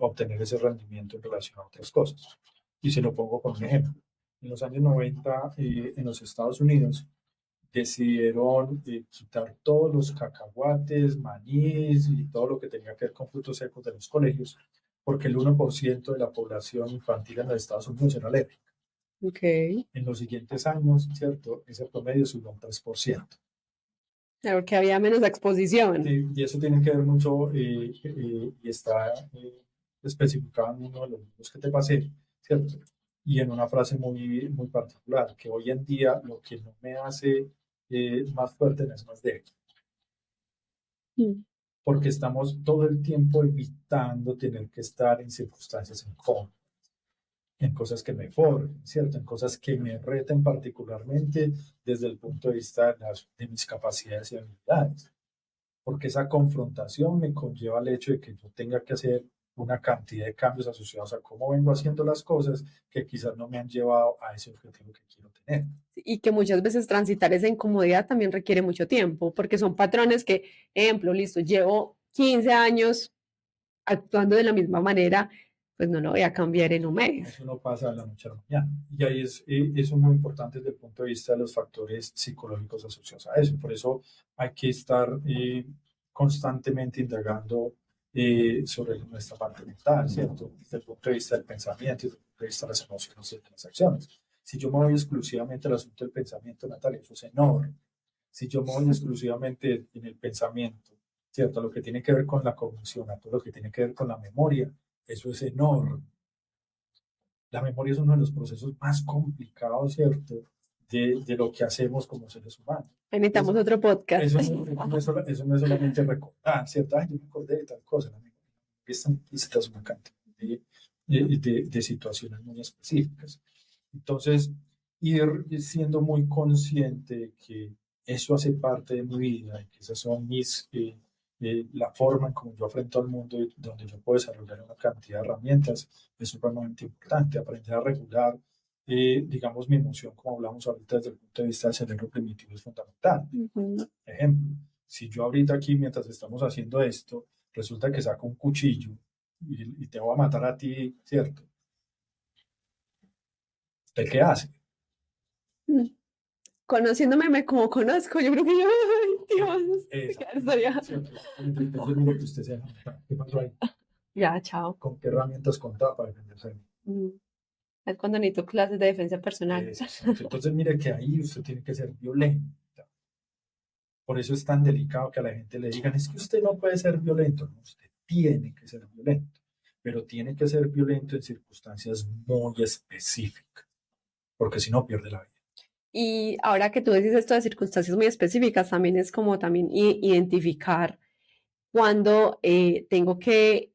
obtener ese rendimiento en relación a otras cosas. Y se lo pongo con un ejemplo. En los años 90, en los Estados Unidos, decidieron quitar todos los cacahuates, manís y todo lo que tenía que ver con frutos secos de los colegios, porque el 1% de la población infantil en los Estados Unidos era alérgica. Ok. En los siguientes años, ¿cierto? Ese promedio subió un 3%. Claro que había menos exposición. Y eso tiene que ver mucho, y está especificado en uno de los libros que te pasé, ¿cierto? Y en una frase muy particular, que hoy en día lo que no me hace más fuerte me hace más débil, Mm. porque estamos todo el tiempo evitando tener que estar en circunstancias incómodas. en cosas que me forjen, ¿cierto? En cosas que me reten particularmente desde el punto de vista de mis capacidades y habilidades, porque esa confrontación me conlleva al hecho de que yo tenga que hacer una cantidad de cambios asociados a cómo vengo haciendo las cosas que quizás no me han llevado a ese objetivo que quiero tener. Y que muchas veces transitar esa incomodidad también requiere mucho tiempo, porque son patrones que, ejemplo, listo, llevo 15 años actuando de la misma manera, pues no lo voy a cambiar en un mes. Eso no pasa de la noche a la mañana. Y ahí eso es muy importante desde el punto de vista de los factores psicológicos asociados a eso. Por eso hay que estar constantemente indagando sobre nuestra parte mental, ¿cierto? Desde el punto de vista del pensamiento y desde el punto de vista de las emociones y de las acciones. Si yo me voy exclusivamente al asunto del pensamiento, Natalia, eso es enorme. Si yo me voy exclusivamente en el pensamiento, ¿cierto? A lo que tiene que ver con la cognición, a todo lo que tiene que ver con la memoria, eso es enorme. La memoria es uno de los procesos más complicados, ¿cierto? De lo que hacemos como seres humanos. Necesitamos otro podcast. Eso no es solamente recordar, ¿cierto? Ay, yo me acordé de tal cosa. La memoria están listas una cantidad de situaciones muy específicas. Entonces, ir siendo muy consciente de que eso hace parte de mi vida y que esas son la forma en cómo yo afronto al mundo y donde yo puedo desarrollar una cantidad de herramientas es supremamente importante. Aprender a regular, digamos, mi emoción, como hablamos ahorita desde el punto de vista del cerebro primitivo, es fundamental. Ejemplo, si yo ahorita aquí, mientras estamos haciendo esto, resulta que saco un cuchillo y te voy a matar a ti, ¿cierto? ¿Usted qué hace? Conociéndome como conozco, yo creo que yo, ay, Dios, estaría. ¿Qué pasó ahí? Ya, chao. ¿Con qué herramientas contaba para defenderse? Es cuando necesito clases de defensa personal. Entonces, mire que ahí usted tiene que ser violenta. Por eso es tan delicado que a la gente le digan, es que usted no puede ser violento. No, usted tiene que ser violento, pero tiene que ser violento en circunstancias muy específicas, porque si no pierde la vida. Y ahora que tú dices esto de circunstancias muy específicas, también es como también identificar cuando tengo que,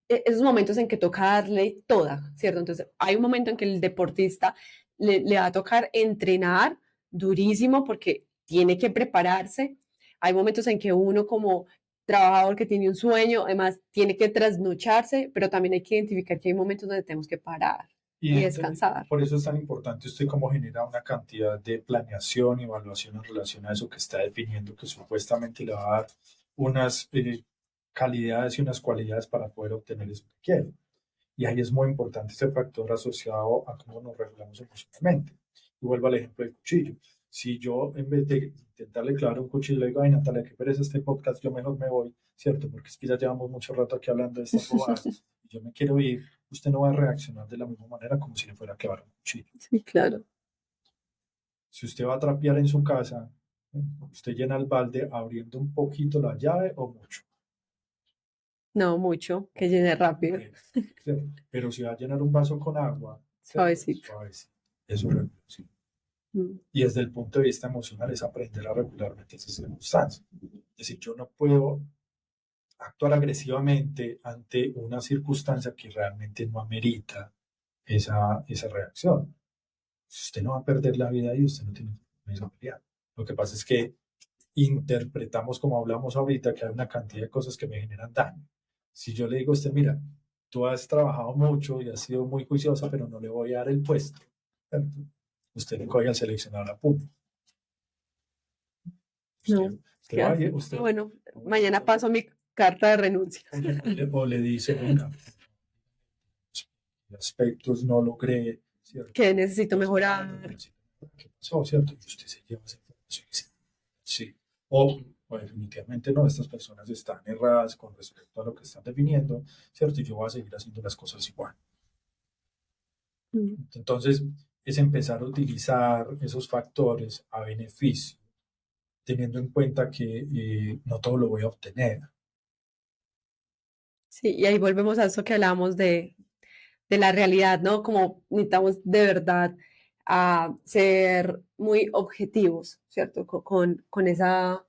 esos momentos en que toca darle toda, ¿cierto? Entonces, hay un momento en que el deportista le va a tocar entrenar durísimo porque tiene que prepararse. Hay momentos en que uno como trabajador que tiene un sueño, además tiene que trasnocharse, pero también hay que identificar que hay momentos donde tenemos que parar y descansar. Por eso es tan importante usted cómo genera una cantidad de planeación y evaluación en relación a eso que está definiendo, que supuestamente le va a dar unas calidades y unas cualidades para poder obtener eso que quiere. Y ahí es muy importante este factor asociado a cómo nos regulamos emocionalmente. Y vuelvo al ejemplo del cuchillo. Si yo, en vez de intentarle clavar un cuchillo, le digo, ay, Natalia, qué pereza este podcast, yo mejor me voy, ¿cierto? Porque es que ya llevamos mucho rato aquí hablando de estas bobadas y yo me quiero ir, usted no va a reaccionar de la misma manera como si le fuera a clavar un cuchillo. Sí, claro. Si usted va a trapear en su casa, usted llena el balde abriendo un poquito la llave o mucho. No, mucho, que llene rápido. ¿Cierto? Pero si va a llenar un vaso con agua, Suavecito. suavecito. Eso es regulación. Y desde el punto de vista emocional es aprender a regularmente esas circunstancias. Es decir, yo no puedo actuar agresivamente ante una circunstancia que realmente no amerita esa reacción. Si usted no va a perder la vida ahí, usted no tiene que pelear. Lo que pasa es que interpretamos, como hablamos ahorita, que hay una cantidad de cosas que me generan daño. Si yo le digo a usted, mira, tú has trabajado mucho y has sido muy juiciosa, pero no le voy a dar el puesto, ¿cierto? Usted le coge al seleccionar la punta. No, bueno, mañana paso mi carta de renuncia. O le dice, venga, aspectos no logré, ¿cierto? Que necesito mejorar. ¿Qué pasó, cierto? Y usted se lleva esa información. Sí. O definitivamente no, estas personas están erradas con respecto a lo que están definiendo, ¿cierto? Y yo voy a seguir haciendo las cosas igual. Entonces, es empezar a utilizar esos factores a beneficio, teniendo en cuenta que no todo lo voy a obtener. Sí, y ahí volvemos a eso que hablábamos de la realidad, ¿no? Como necesitamos de verdad a ser muy objetivos, ¿cierto? Con esa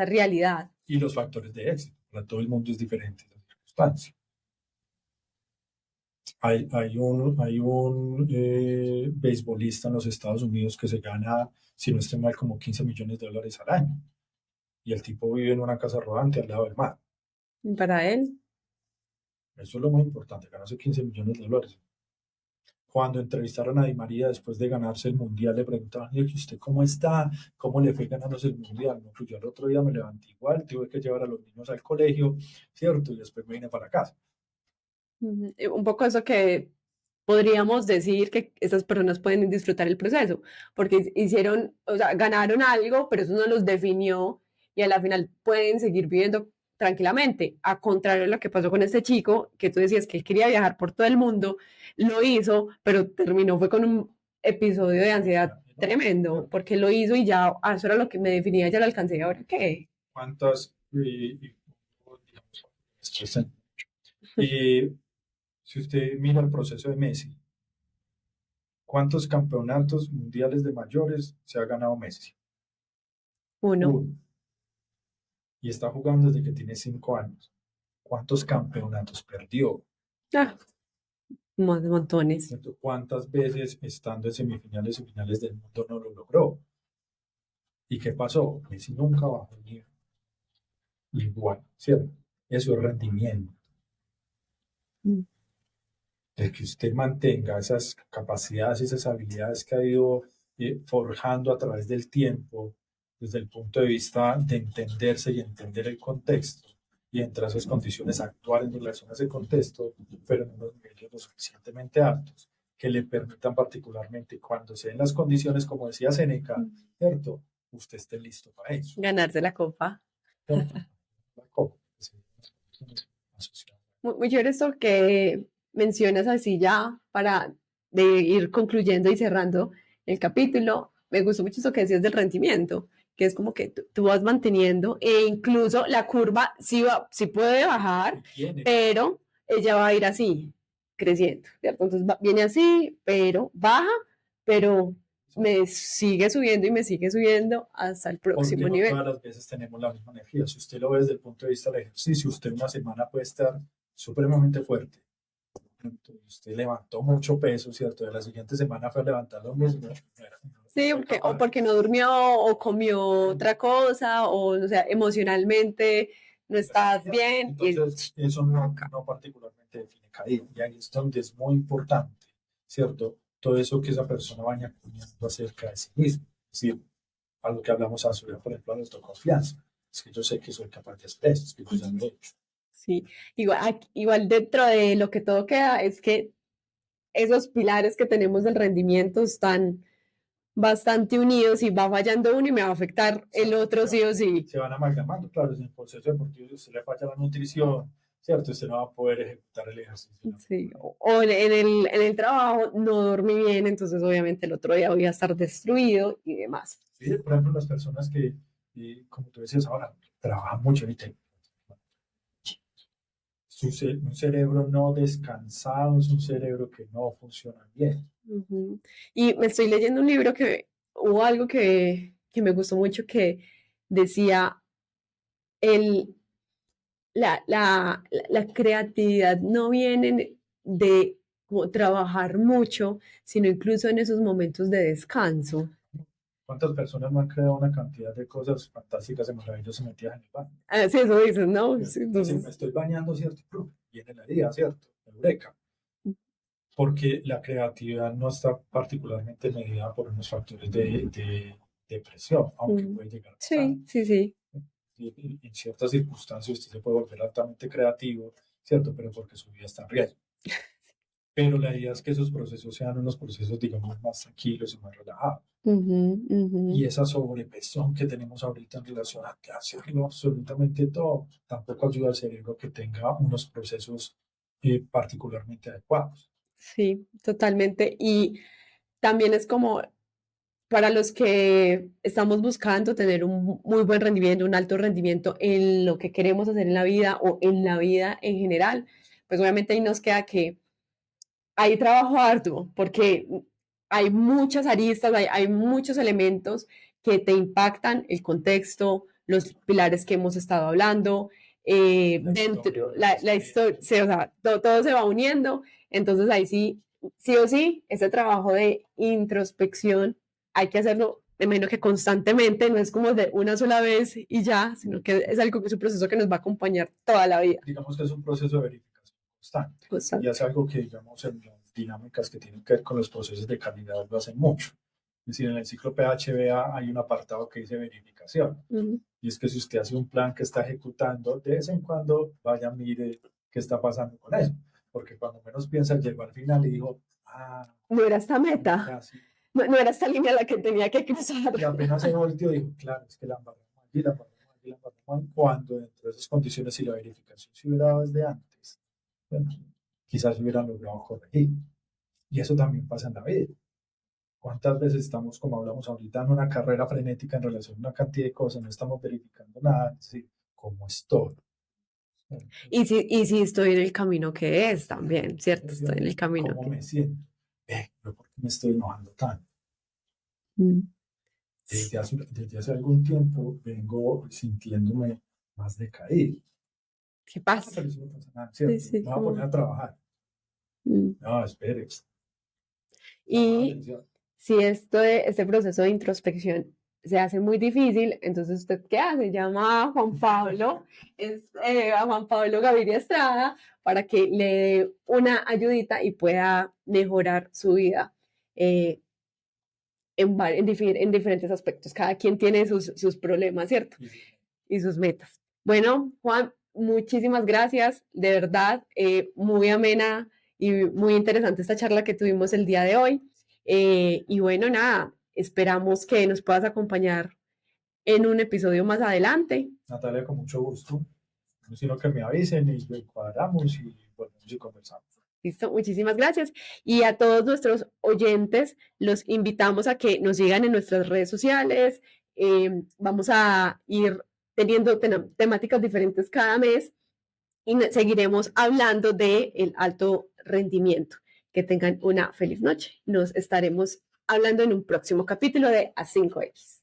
realidad. Y los factores de éxito. Para todo el mundo es diferente la circunstancia. Hay un beisbolista en los Estados Unidos que se gana, si no estoy mal, como $15 millones al año. Y el tipo vive en una casa rodante al lado del mar. Para él. Eso es lo más importante, ganarse $15 millones. Cuando entrevistaron a Di María después de ganarse el Mundial, le preguntaban, ¿y usted cómo está? ¿Cómo le fue ganándose el Mundial? No, pues yo el otro día me levanté igual, tuve que llevar a los niños al colegio, ¿cierto? Y después me vine para casa. Un poco eso que podríamos decir que esas personas pueden disfrutar el proceso, porque hicieron, o sea, ganaron algo, pero eso no los definió y a la final pueden seguir viviendo tranquilamente. A contrario de lo que pasó con este chico, que tú decías que él quería viajar por todo el mundo, lo hizo, pero terminó fue con un episodio de ansiedad tremendo, porque lo hizo y ya, eso era lo que me definía, ya lo alcancé, ¿ahora qué? ¿Cuántas, digamos, eh, si usted mira el proceso de Messi, ¿cuántos campeonatos mundiales de mayores se ha ganado Messi? Uno. Uno. Y está jugando desde que tiene 5 años. ¿Cuántos campeonatos perdió? Ah, montones. ¿Cierto? ¿Cuántas veces estando en semifinales y finales del mundo no lo logró? ¿Y qué pasó? Messi nunca bajó el nivel. Igual, ¿cierto? Eso es rendimiento. Mm. El que usted mantenga esas capacidades y esas habilidades que ha ido forjando a través del tiempo, desde el punto de vista de entenderse y entender el contexto, y entre esas condiciones actuar en relación a ese contexto, pero en unos niveles lo suficientemente altos, que le permitan particularmente cuando se den las condiciones, como decía Seneca, ¿cierto? Usted esté listo para eso. Ganarse la copa. ¿Cierto? La copa, sí, asociada. Muy chévere esto que mencionas así ya para de ir concluyendo y cerrando el capítulo. Me gustó mucho eso que decías del rendimiento, que es como que tú vas manteniendo e incluso la curva sí puede bajar, Tiene. pero ella va a ir así, creciendo, ¿cierto? Entonces viene así, pero baja, pero me sigue subiendo y me sigue subiendo hasta el próximo Porque no nivel. todas las veces tenemos la misma energía. Si usted lo ve desde el punto de vista del ejercicio, usted una semana puede estar supremamente fuerte. Entonces, usted levantó mucho peso, ¿cierto? De la siguiente semana fue a levantar lo mismo. Sí, o porque no durmió, o comió otra cosa, o sea, emocionalmente no estás bien. Entonces, eso no particularmente define caída. Y ahí es donde es muy importante, ¿cierto? Todo eso que esa persona vaya acuñando acerca de sí mismo. Es decir, a lo que hablamos hace, por ejemplo, a la autoconfianza. Es que yo sé que soy capaz de hacer eso, es que yo ya lo he hecho. Sí, igual dentro de lo que todo queda es que esos pilares que tenemos del rendimiento están bastante unidos y va fallando uno y me va a afectar el otro sí o sí. Se van amalgamando, claro, en el proceso deportivo, si usted le falla la nutrición, ¿cierto? Usted no va a poder ejecutar el ejercicio. Sí, o en el trabajo no dormí bien, entonces obviamente el otro día voy a estar destruido y demás. Sí, por ejemplo, las personas que, como tú decías ahora, trabajan mucho ahorita. Un cerebro no descansado es un cerebro que no funciona bien. Ujú. Y me estoy leyendo un libro que hubo algo que me gustó mucho que decía, el, la creatividad no viene de como trabajar mucho, sino incluso en esos momentos de descanso. ¿Cuántas personas no han creado una cantidad de cosas fantásticas y maravillosas metidas en el baño? Ah, sí, eso dices, ¿no? Sí, Si entonces, me estoy bañando, ¿cierto? Viene la idea, ¿cierto? Eureka. Porque la creatividad no está particularmente medida por unos factores de presión, aunque puede llegar a pasar. sí, sí, sí. En ciertas circunstancias usted se puede volver altamente creativo, ¿cierto? Pero porque su vida está en riesgo. Pero la idea es que esos procesos sean unos procesos, digamos, más tranquilos y más relajados. Y esa sobrepresión que tenemos ahorita en relación a que hacerlo absolutamente todo, tampoco ayuda al cerebro que tenga unos procesos particularmente adecuados. Sí, totalmente. Y también es como para los que estamos buscando tener un muy buen rendimiento, un alto rendimiento en lo que queremos hacer en la vida o en la vida en general, pues obviamente ahí nos queda que hay trabajo arduo porque hay muchas aristas, hay muchos elementos que te impactan, el contexto, los pilares que hemos estado hablando, dentro, la historia, o sea, todo se va uniendo, entonces ahí sí o sí, ese trabajo de introspección hay que hacerlo de menos que constantemente, no es como de una sola vez y ya, sino que es algo que es un proceso que nos va a acompañar toda la vida. Digamos que es un proceso de verificación constante. Constante. Y es algo que, digamos, en las dinámicas que tienen que ver con los procesos de calidad lo hacen mucho. Es decir, en el ciclo PHBA hay un apartado que dice verificación. Y es que si usted hace un plan que está ejecutando, de vez en cuando vaya, mire qué está pasando con eso. Porque cuando menos piensa, llegó al final y dijo, no era esta meta. No era esta línea la que tenía que cruzar. Y apenas se volteó, dijo, claro, es que la embarramos allí, la embarramos allí, la embarramos allí. Cuando dentro de esas condiciones y la verificación se hubiera dado desde antes, bueno, quizás se hubieran logrado corregir. Y eso también pasa en la vida. ¿Cuántas veces estamos, como hablamos ahorita, en una carrera frenética en relación a una cantidad de cosas, no estamos verificando nada? Es decir, ¿cómo estoy? Y si estoy en el camino que es también, ¿cierto? Estoy en el camino. ¿Cómo me siento? ¿Pero por qué me estoy enojando tanto? Desde hace algún tiempo vengo sintiéndome más decaído. ¿Qué pasa? Pero eso no pasa nada, ¿cierto? Sí, me voy a poner a trabajar. No, espere. Y si este proceso de introspección se hace muy difícil, entonces ¿usted qué hace? Llama a Juan Pablo, a Juan Pablo Gaviria Estrada, para que le dé una ayudita y pueda mejorar su vida en diferentes aspectos. Cada quien tiene sus problemas, ¿cierto? Y sus metas. Bueno, Juan, muchísimas gracias, de verdad, muy amena y muy interesante esta charla que tuvimos el día de hoy. Y bueno, nada, esperamos que nos puedas acompañar en un episodio más adelante. Natalia, con mucho gusto. No sino que me avisen y lo cuadramos y volvemos y conversamos. Listo, muchísimas gracias. Y a todos nuestros oyentes, los invitamos a que nos sigan en nuestras redes sociales. Vamos a ir teniendo temáticas diferentes cada mes y seguiremos hablando del alto rendimiento. Que tengan una feliz noche. Nos estaremos hablando en un próximo capítulo de A5X.